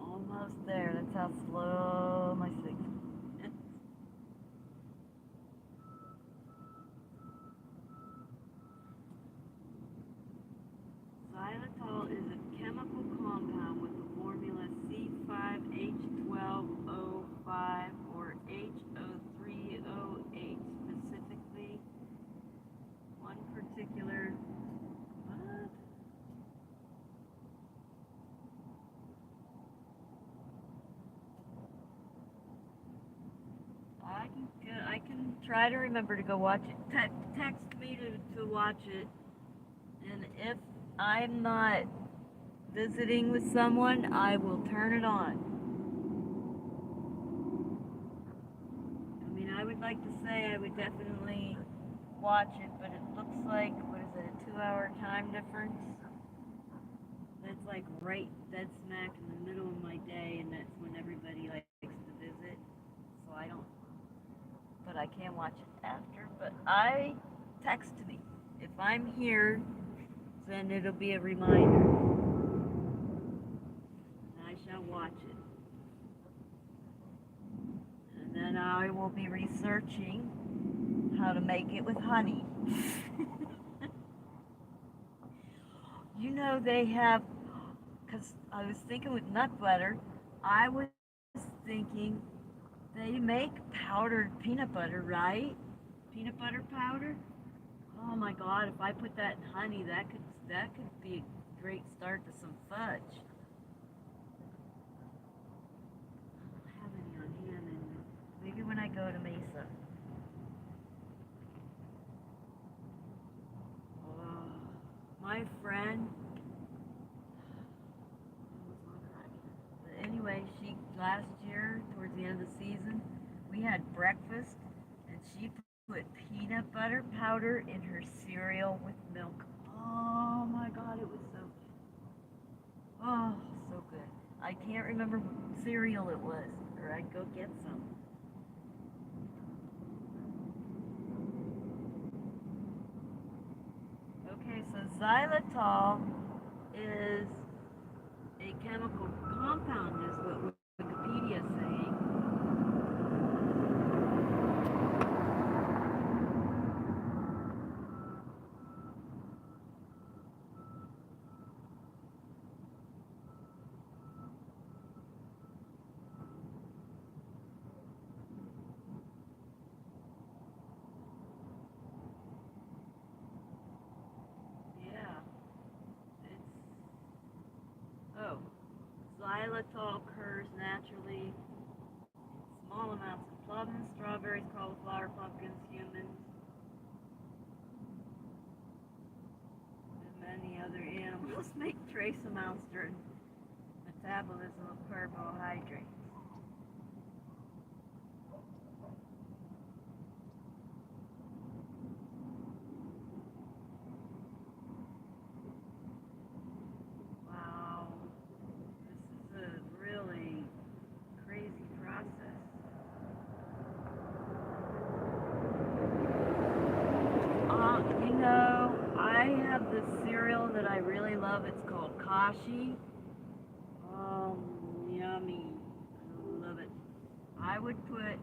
Almost there. That's how slow my sleep. Xylitol is a chemical compound with the formula C5H12O5 or HO3OH, specifically one particular. What? I can try to remember to go watch it. Text me to watch it, and if I'm not visiting with someone, I will turn it on. I mean, I would like to say I would definitely watch it, but it looks like, what is it, a 2 hour time difference? That's like right dead smack in the middle of my day, and that's when everybody likes to visit. So I don't, but I can watch it after. But text me. If I'm here, then it'll be a reminder. And I shall watch it. And then I will be researching how to make it with honey. You know they have, because I was thinking with nut butter, I was thinking they make powdered peanut butter, right? Peanut butter powder? Oh my god, if I put that in honey, that could be a great start to some fudge. I don't have any on hand, and maybe when I go to Mesa. Oh, my friend. But anyway, she last year towards the end of the season, we had breakfast, and she put peanut butter powder in her cereal with milk. Oh my god, it was so good. Oh, so good. I can't remember what cereal it was, or I'd go get some. Okay, so xylitol is a chemical compound, is what Wikipedia is saying. Yeah, it's, oh, xylitol occurs naturally in small amounts in plums, strawberries, cauliflower, pumpkins, humans, and many other animals make trace amounts during metabolism of carbohydrates. Wow, this is a really crazy process. I have this cereal that I really love. It's called Kashi. Yummy. I love it. I would put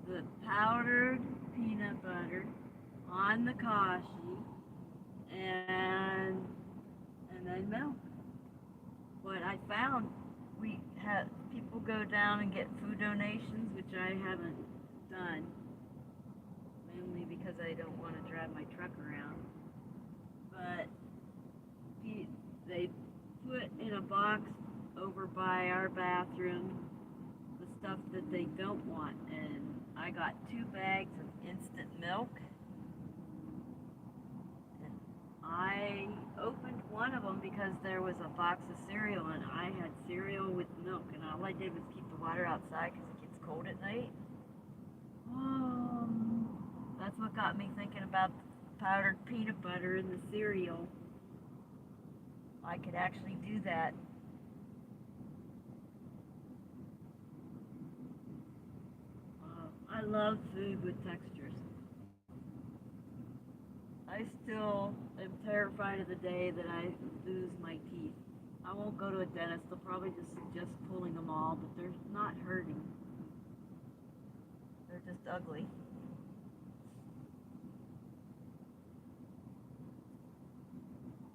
the powdered peanut butter on the Kashi and then milk. But I found we have people go down and get food donations, which I haven't done, mainly because I don't want to drive my truck around. But they put in a box over by our bathroom the stuff that they don't want, and I got 2 bags of instant milk, and I opened one of them because there was a box of cereal and I had cereal with milk, and all I did was keep the water outside because it gets cold at night. That's what got me thinking about the powdered peanut butter in the cereal. I could actually do that. I love food with textures. I still am terrified of the day that I lose my teeth. I won't go to a dentist. They'll probably just suggest pulling them all, but they're not hurting. They're just ugly.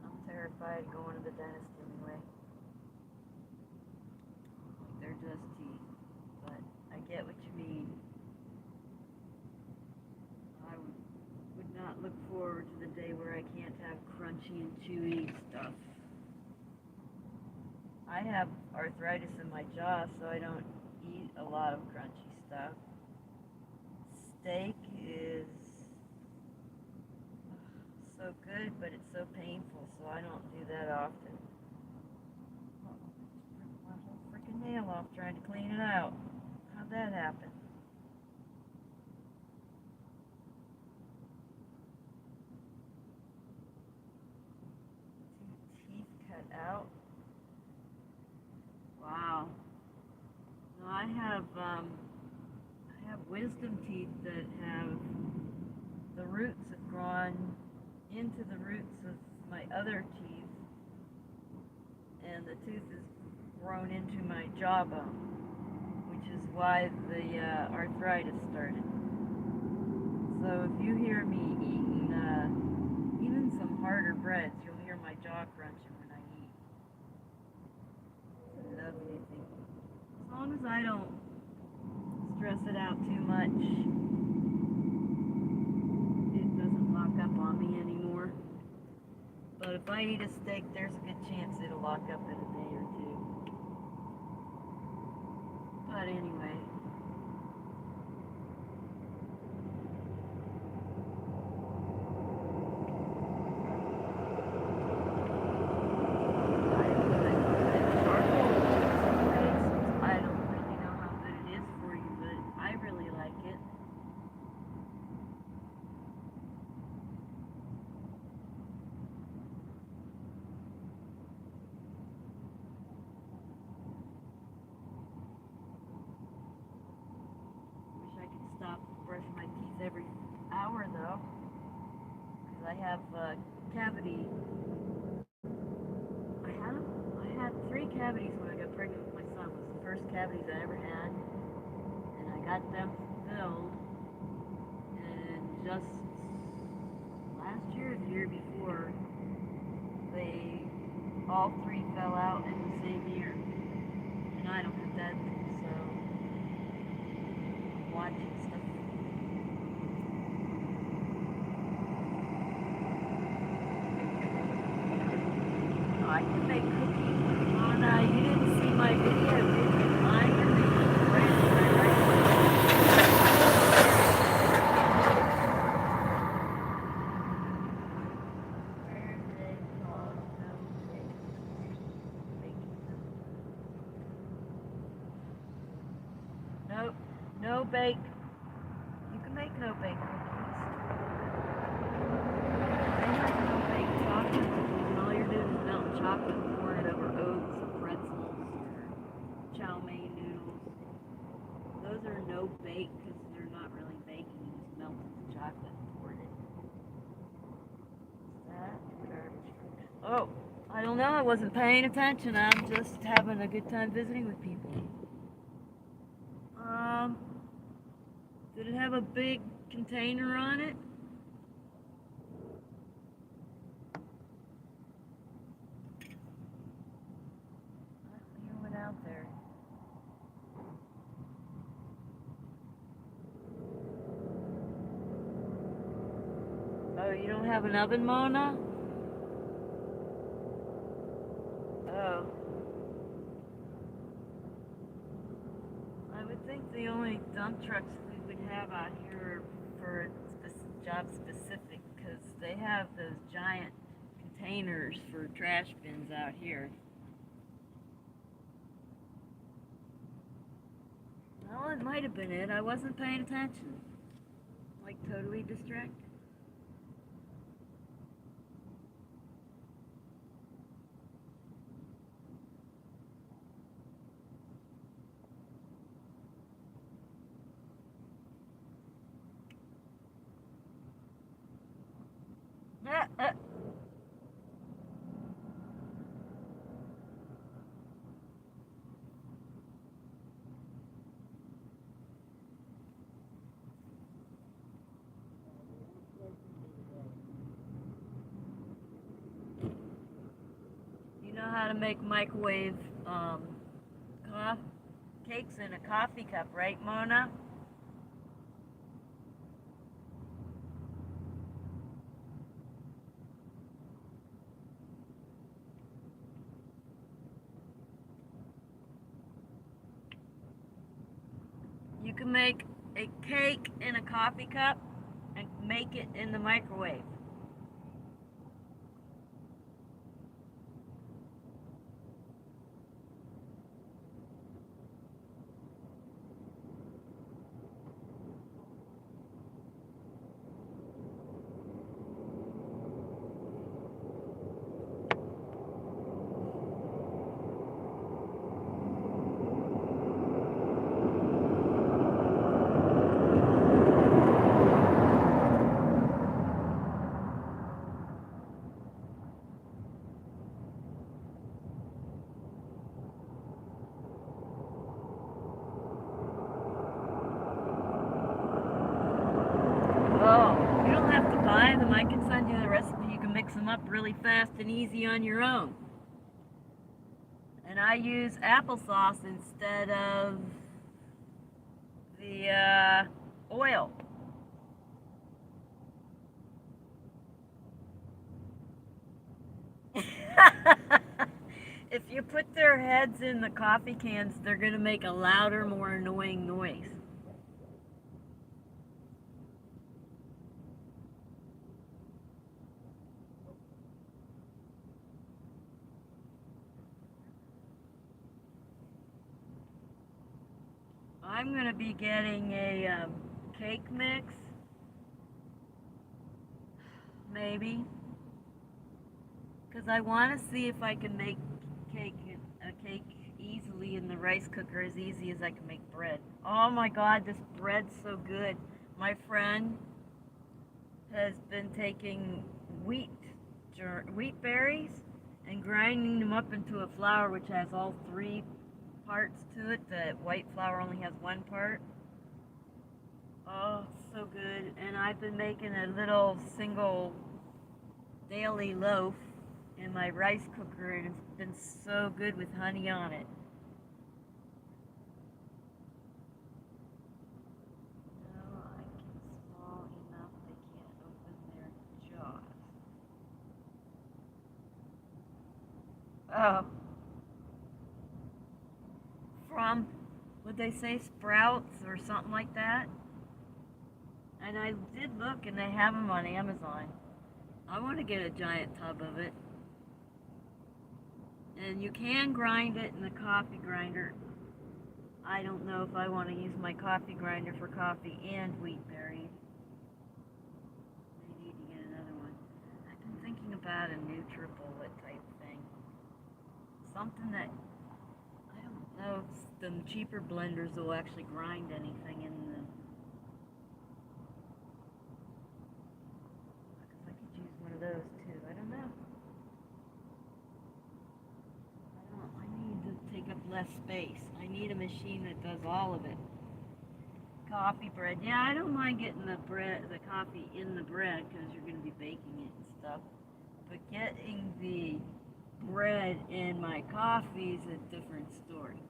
I'm terrified of going to the dentist anyway. They're just teeth, but I get what you mean. I would not look forward to the day where I can't have crunchy and chewy stuff. I have arthritis in my jaw, so I don't eat a lot of crunchy stuff. Steak is so good, but it's so painful, so I don't do that often. Oh, my whole freaking nail off trying to clean it out. How'd that happen? Two teeth cut out. Wow. No, I have wisdom teeth that have, the roots have gone into the roots of my other teeth, and the tooth is grown into my jawbone, which is why the arthritis started. So if you hear me eating even some harder breads, you'll hear my jaw crunching when I eat. It's a lovely thing. As long as I don't stress it out too much, it doesn't lock up on me anymore. But if I eat a steak, there's a good chance it'll lock up in a day or two. But anyway. Stop brushing my teeth every hour though, because I have a cavity. I had 3 cavities when I got pregnant with my son. It was the first cavities I ever had, and I got them filled, and just last year or the year before, they all 3 fell out in the same year, and I don't have that, so I'm watching stuff. I can make cookies. Mona, you didn't see my video, did you? I'm going to make bread right now. Nope, no bake. You can make no bake cookies. They have no bake chocolate cookies, and all you're doing is melting chocolate and pouring it over oats or pretzels or chow mein noodles. Those are no bake because they're not really baking. You just melted the chocolate and poured it. Is that garbage? Oh, I don't know. I wasn't paying attention. I'm just having a good time visiting with people. Did it have a big container on it? You went out there. Oh, you don't have an oven, Mona? Oh. I would think the only dump trucks we would have out here are for job specific, because they have those giant containers for trash bins out here. Well, it might have been it. I wasn't paying attention. Like, totally distracted. Ah, ah. You know how to make microwave cakes in a coffee cup, right, Mona? You can make a cake in a coffee cup and make it in the microwave. Oh, you don't have to buy them. I can send you the recipe. You can mix them up really fast and easy on your own. And I use applesauce instead of the oil. If you put their heads in the coffee cans, they're going to make a louder, more annoying noise. I'm going to be getting a cake mix, maybe, because I want to see if I can make a cake easily in the rice cooker, as easy as I can make bread. Oh my God, this bread's so good. My friend has been taking wheat berries and grinding them up into a flour which has all three parts to it. The white flour only has one part. Oh, so good. And I've been making a little single daily loaf in my rice cooker, and it's been so good with honey on it. No, I can small enough they can't open their jaws. Oh, from, would they say Sprouts or something like that? And I did look, and they have them on Amazon. I want to get a giant tub of it. And you can grind it in the coffee grinder. I don't know if I want to use my coffee grinder for coffee and wheat berries. I need to get another one. I've been thinking about a NutriBullet type thing. Something that, I don't know if the cheaper blenders will actually grind anything in the, because I could use one of those too. I don't know. I need to take up less space. I need a machine that does all of it. Coffee bread. Yeah, I don't mind getting the coffee in the bread because you're going to be baking it and stuff. But getting the bread in my coffee is a different story.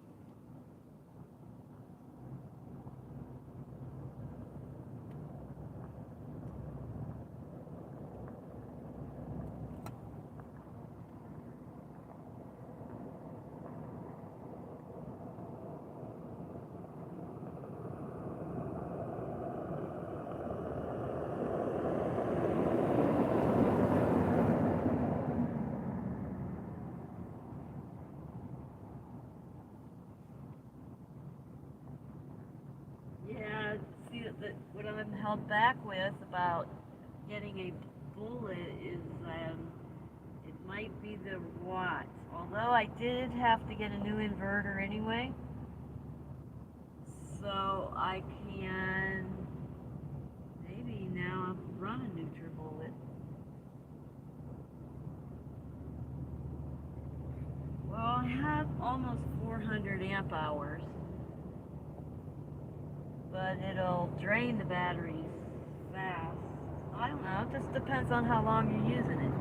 held back with about getting a bullet is it might be the watts. Although I did have to get a new inverter anyway, so I can maybe now run a NutriBullet. Well, I have almost 400 amp hours, but it'll drain the batteries fast. I don't know, it just depends on how long you're using it.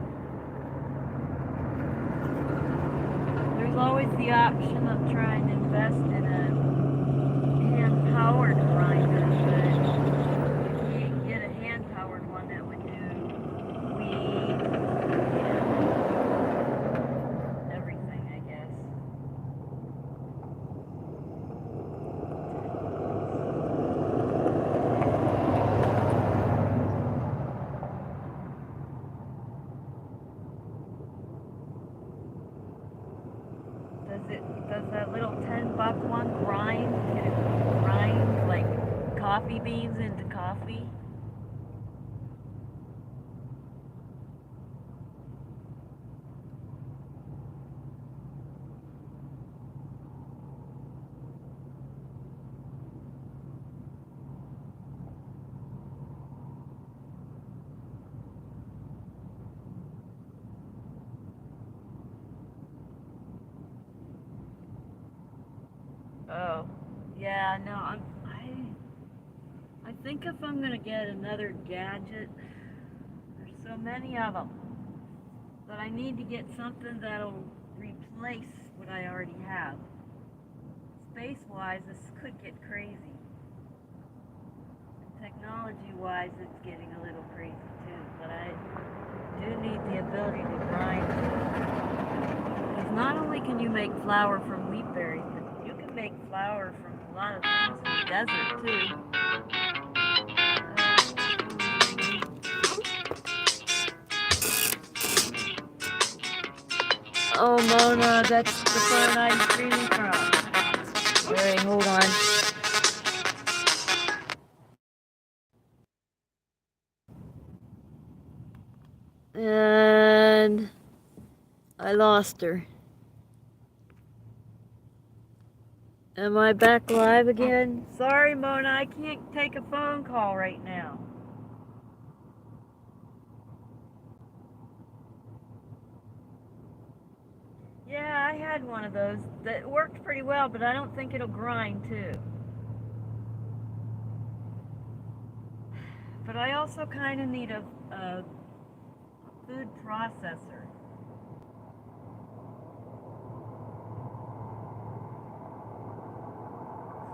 There's always the option of trying to invest in a hand-powered grinder, but if you can get a hand-powered one that would do weed and everything, I guess. Does that little $10 one grind? Can it grind like coffee beans into coffee? Oh, yeah, no, I think if I'm gonna get another gadget, there's so many of them, that I need to get something that'll replace what I already have. Space-wise, this could get crazy. And technology-wise, it's getting a little crazy too, but I do need the ability to grind. Because not only can you make flour from wheat berries, but you can make flour from a lot of things in the desert too. Oh, Mona, that's the phone I'm streaming from. Wait, hold on. And I lost her. Am I back live again? Sorry, Mona, I can't take a phone call right now. Yeah, I had one of those that worked pretty well, but I don't think it'll grind too. But I also kind of need a food processor.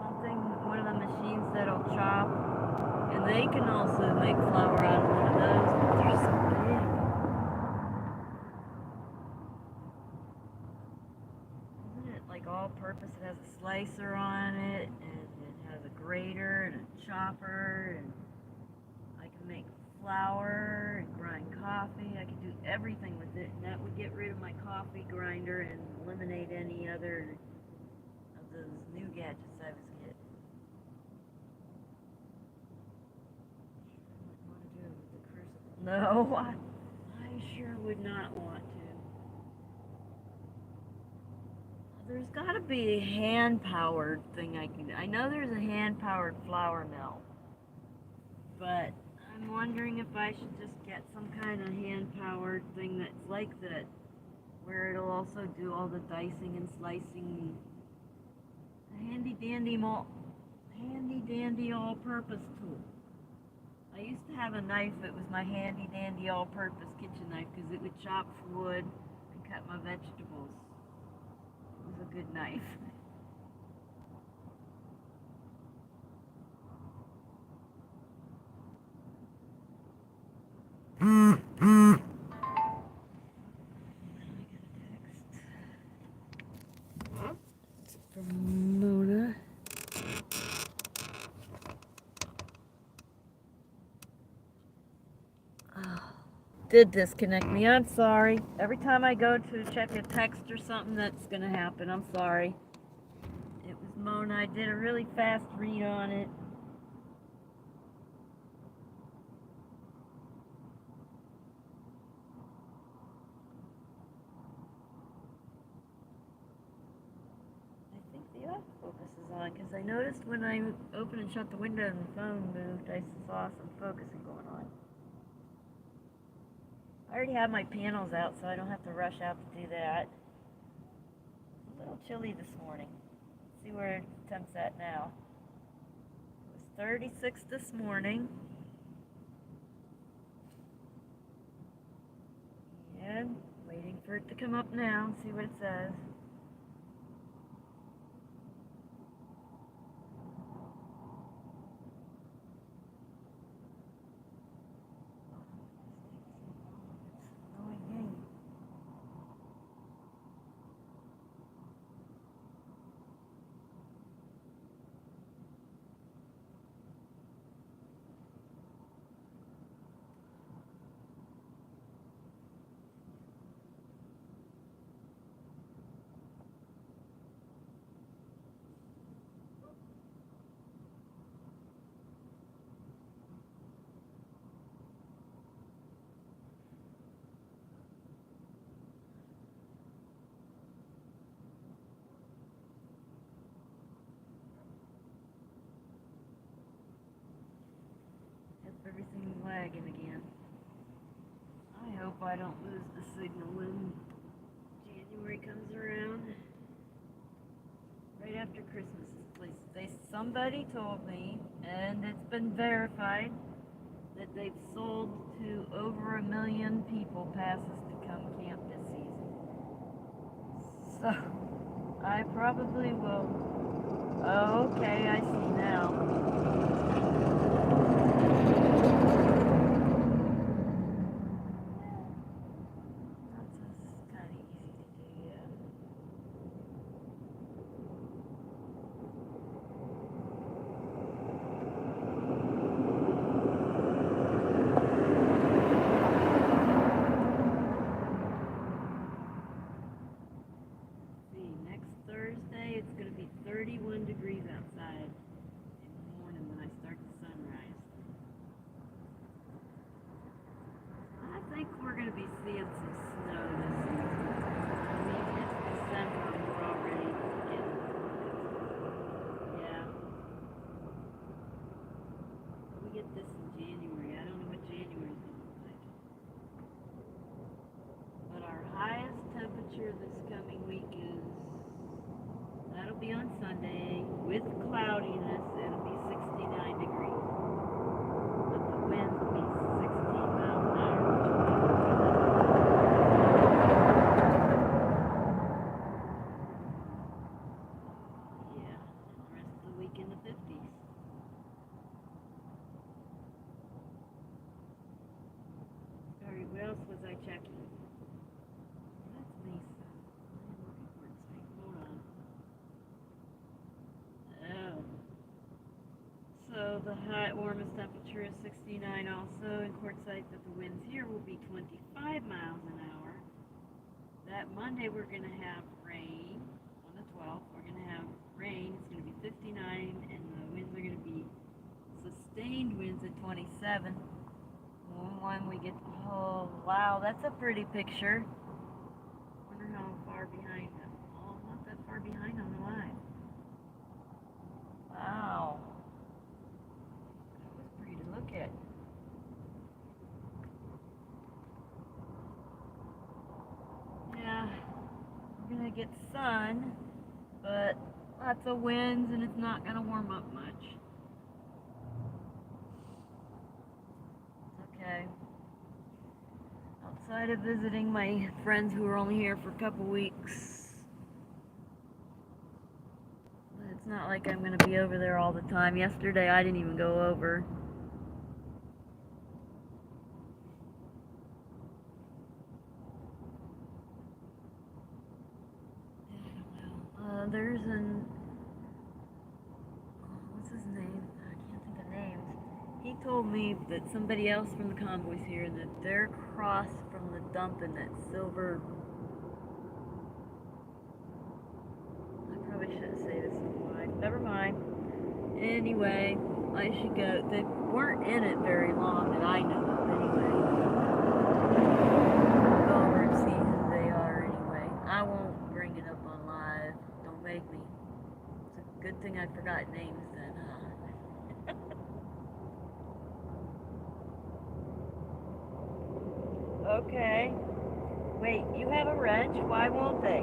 Something, one of the machines that'll chop, and they can also make flour out of one of those, but they're so big. Isn't it like all purpose? It has a slicer on it, and it has a grater and a chopper, and I can make flour and grind coffee. I can do everything with it, and that would get rid of my coffee grinder and eliminate any other of those new gadgets I was getting. No, I sure would not want to. There's got to be a hand-powered thing I can do. I know there's a hand-powered flour mill, but I'm wondering if I should just get some kind of hand-powered thing that's like that, where it'll also do all the dicing and slicing. A handy-dandy all-purpose tool. I used to have a knife that was my handy-dandy all-purpose kitchen knife because it would chop wood and cut my vegetables. It was a good knife. From Mona. Oh, did disconnect me. I'm sorry. Every time I go to check a text or something, that's gonna happen. I'm sorry. It was Mona. I did a really fast read on it. See, that focus is on, because I noticed when I opened and shut the window and the phone moved, I saw some focusing going on. I already have my panels out, so I don't have to rush out to do that. It's a little chilly this morning. Let's see where the temp's at now. It was 36 this morning. And waiting for it to come up now and see what it says. Everything's lagging again. I hope I don't lose the signal when January comes around. Right after Christmas, somebody told me, and it's been verified, that they've sold to over 1 million people passes to come camp this season. So, I probably will. Oh, okay, I see now. Thursday, it's going to be 31 degrees outside in the morning when I start the sunrise. I think we're going to be seeing some snow this season. I mean, it's December and we're already getting it. Yeah. We get this in January. I don't know what January's going to look like. But our highest temperature this coming week is that'll be on Sunday. With cloudiness, it'll be 69 degrees. But the wind will be 16 miles an hour. Yeah, and the rest of the week in the 50s. Sorry, what else was I checking? That's Mesa. So the warmest temperature is 69 also in Quartzsite, but the winds here will be 25 miles an hour. That Monday we're going to have rain. On the 12th we're going to have rain. It's going to be 59 and the winds are going to be sustained winds at 27. When we get, oh wow, that's a pretty picture. Wonder how far behind them. Oh, not that far behind on the line. Wow. Look at. Yeah, we're gonna get sun, but lots of winds and it's not gonna warm up much. Okay. Outside of visiting my friends who are only here for a couple weeks, it's not like I'm gonna be over there all the time. Yesterday I didn't even go over. There's what's his name? I can't think of names. He told me that somebody else from the convoy's here and that they're across from the dump in that silver. I probably shouldn't say this live. Never mind. Anyway, I should go. They weren't in it very long that I know of anyway. I'll go over and see who they are anyway. I won't bring it up on live. Don't make me. Good thing I forgot names then, huh? Okay. Wait, you have a wrench? Why won't they?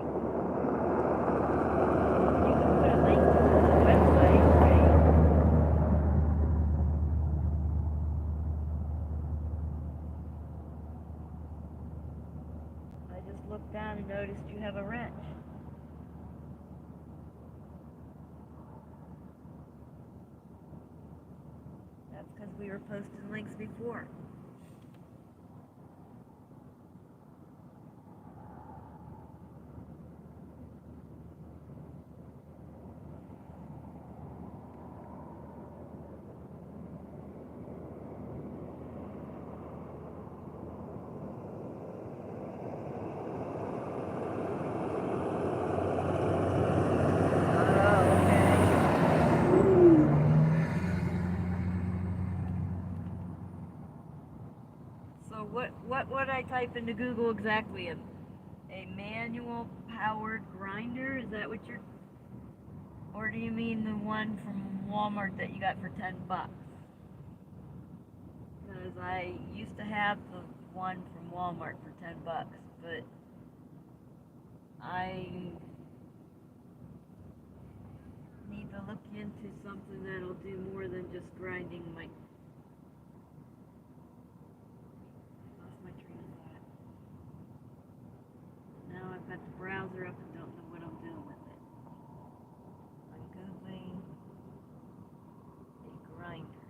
You can put a link to the website, right? I just looked down and noticed you have a wrench. That's because we were posting links before. Oh, okay. So what would I type into Google exactly? A manual powered grinder? Is that what you're, or do you mean the one from Walmart that you got for $10? Because I used to have the one from Walmart for $10, but I need to look into something that'll do more than just grinding my. Lost my train of thought. Now I've got the browser up and don't know what I'm doing with it. I'm googling a grinder.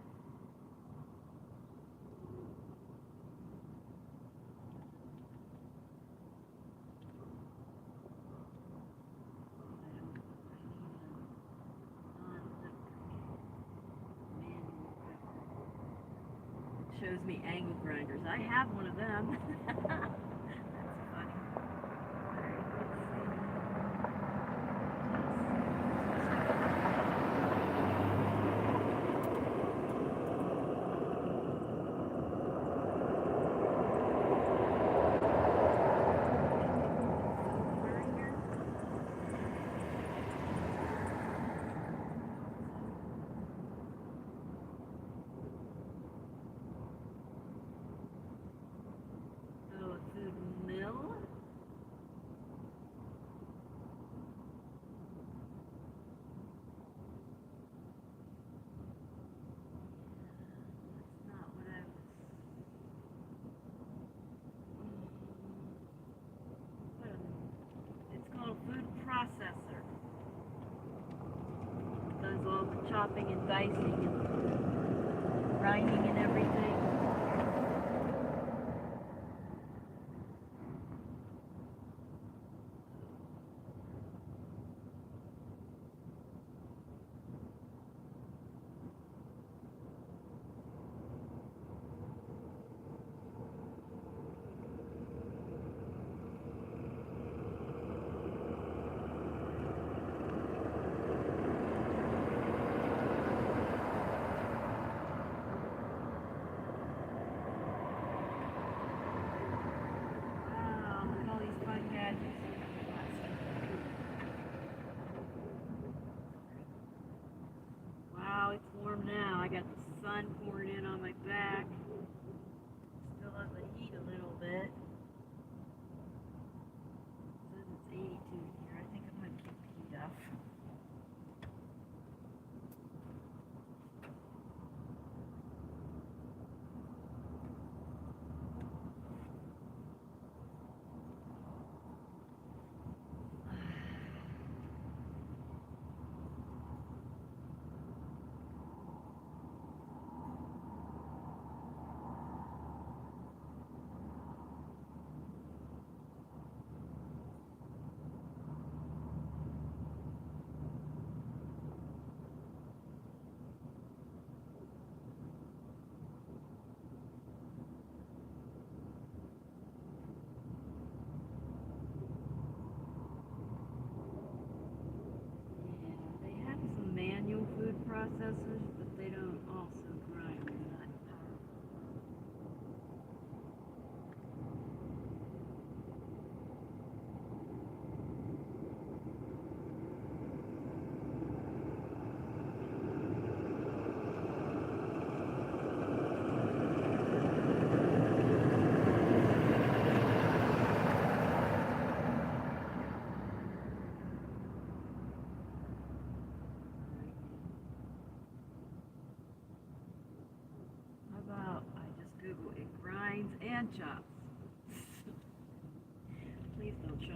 Shows me angle grinders. I have one of them. That's funny. Oh, a food mill? That's not what I was. It's called a food processor. It does all the chopping and dicing and grinding and everything. Wow, look at all these fun gadgets. Wow, it's warm now. I got the sun pouring in on my back. Still has the heat a little bit. It says it's 82 here. I think I'm gonna keep the heat up.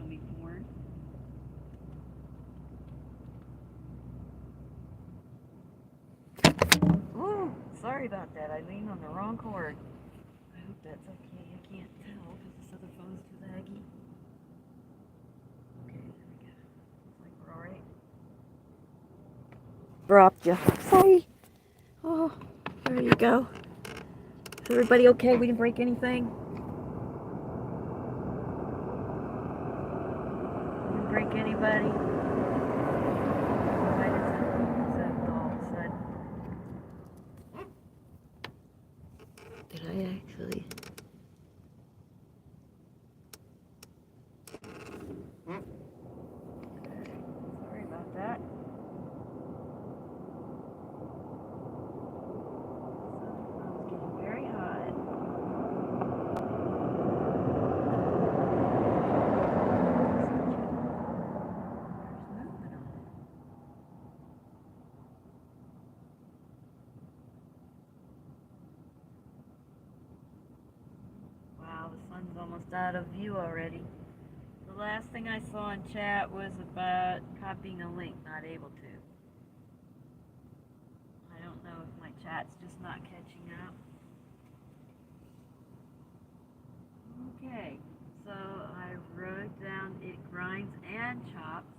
gummy corn. Ooh, sorry about that. I leaned on the wrong cord. I hope that's okay. I can't tell because this other phone's too laggy. Okay, there we go. Looks like we're alright. Dropped you. Sorry. Oh, there you go. Is everybody okay? We didn't break anything? We didn't break anybody? Why is that all of a sudden? Did I actually? Sorry about that. It's getting very hot. There's movement on it. Wow, the sun's almost out of view already. The last thing I saw in chat was about copying a link, not able to. I don't know if my chat's just not catching up. Okay, so I wrote down it grinds and chops,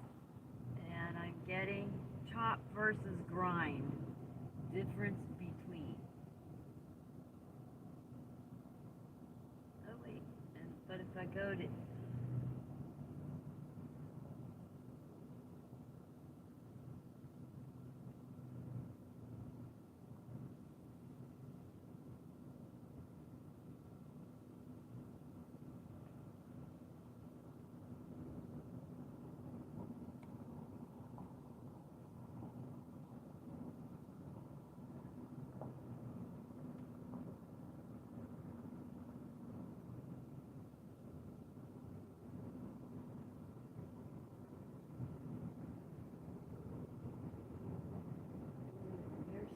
and I'm getting chop versus grind, difference between. Oh wait, but if I go to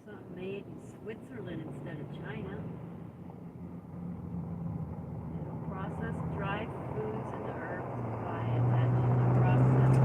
something made in Switzerland instead of China. It'll process dried foods and herbs by attaching the processed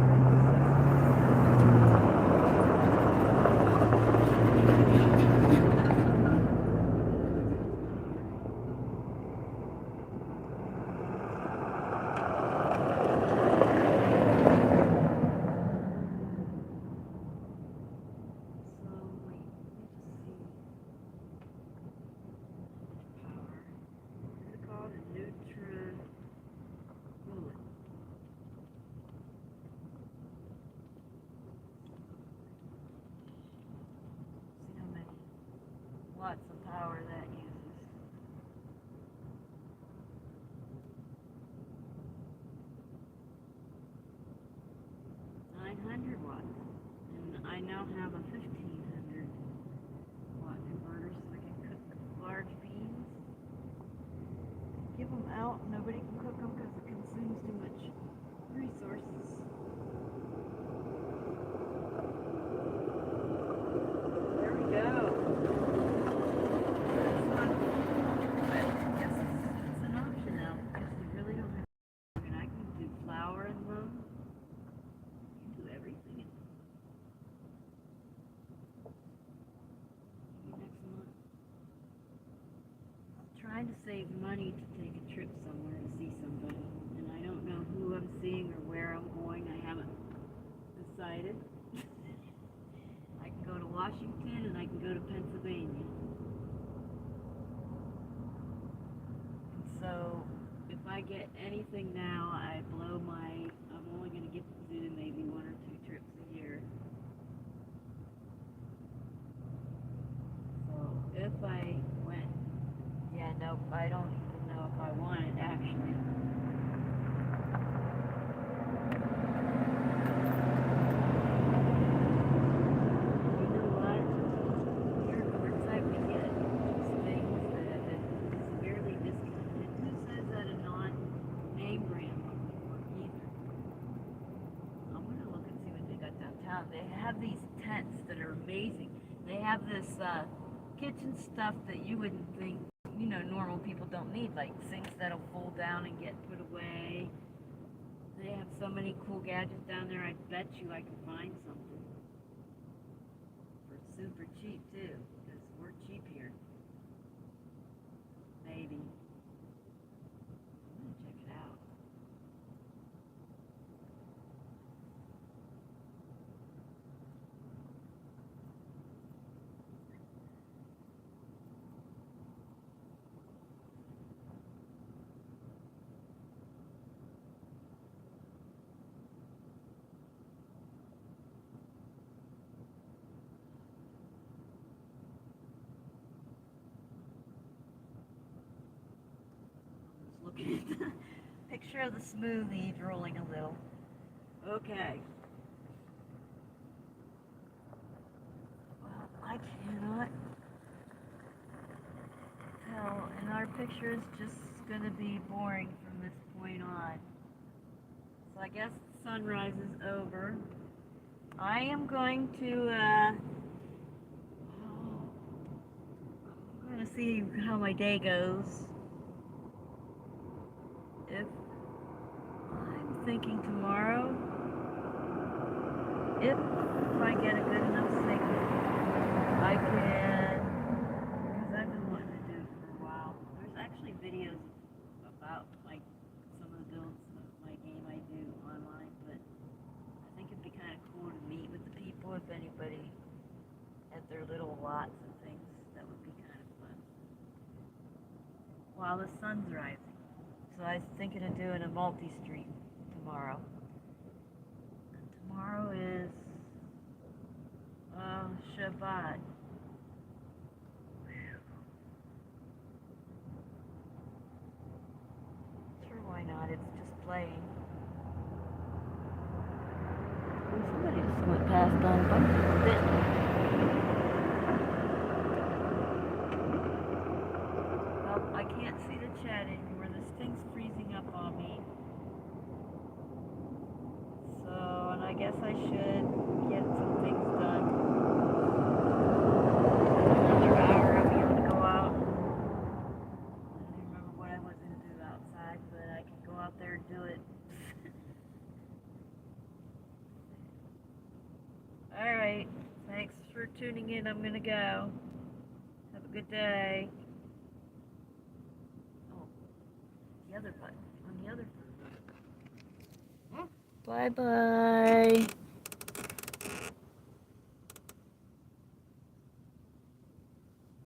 watts of power that uses. $900 watts. And I now have a 1500 watt inverter so I can cook large beans. Give them out, nobody can cook them because it consumes too much resources. There we go. Trying to save money to take a trip somewhere to see somebody, and I don't know who I'm seeing or where I'm going. I haven't decided. I can go to Washington and I can go to Pennsylvania. And so if I get anything now, I blow I'm only going to get to do maybe 1 or 2 trips a year. So if I went, yeah, nope, I don't even know if I want it actually. You know what? Your website we get these things that have been severely discounted. Who says that a non-name brand won't work either? I'm gonna look and see what they got downtown. They have these tents that are amazing. They have this kitchen stuff that you wouldn't think, normal people don't need, like sinks that'll fold down and get put away, They have so many cool gadgets down there, I bet you I can find something. For super cheap too, because we're cheap here. Maybe. I'm gonna check it out. Looking at the picture of the smoothie drooling a little. Okay. Well, I cannot tell, and our picture is just going to be boring from this point on. So I guess sunrise is over. I am going to, I'm going to see how my day goes. If I'm thinking tomorrow, if I get a good enough signal, I can, because I've been wanting to do it for a while. There's actually videos about like some of the builds of my game I do online, but I think it'd be kind of cool to meet with the people if anybody at their little lots and things. That would be kind of fun while the sun's rising. So I was thinking of doing a multi-stream tomorrow. And tomorrow is Shabbat. Sure, why not? It's just playing. Ooh, somebody just went past on a bunch of bit. Well, I can't see the chat anymore. This thing's freezing up on me. So, and I guess I should get some things done. Another hour I'm going to go out. I don't remember what I was going to do outside, but I can go out there and do it. Alright, thanks for tuning in. I'm going to go. Have a good day. Oh, the other button. On the other button. Bye-bye.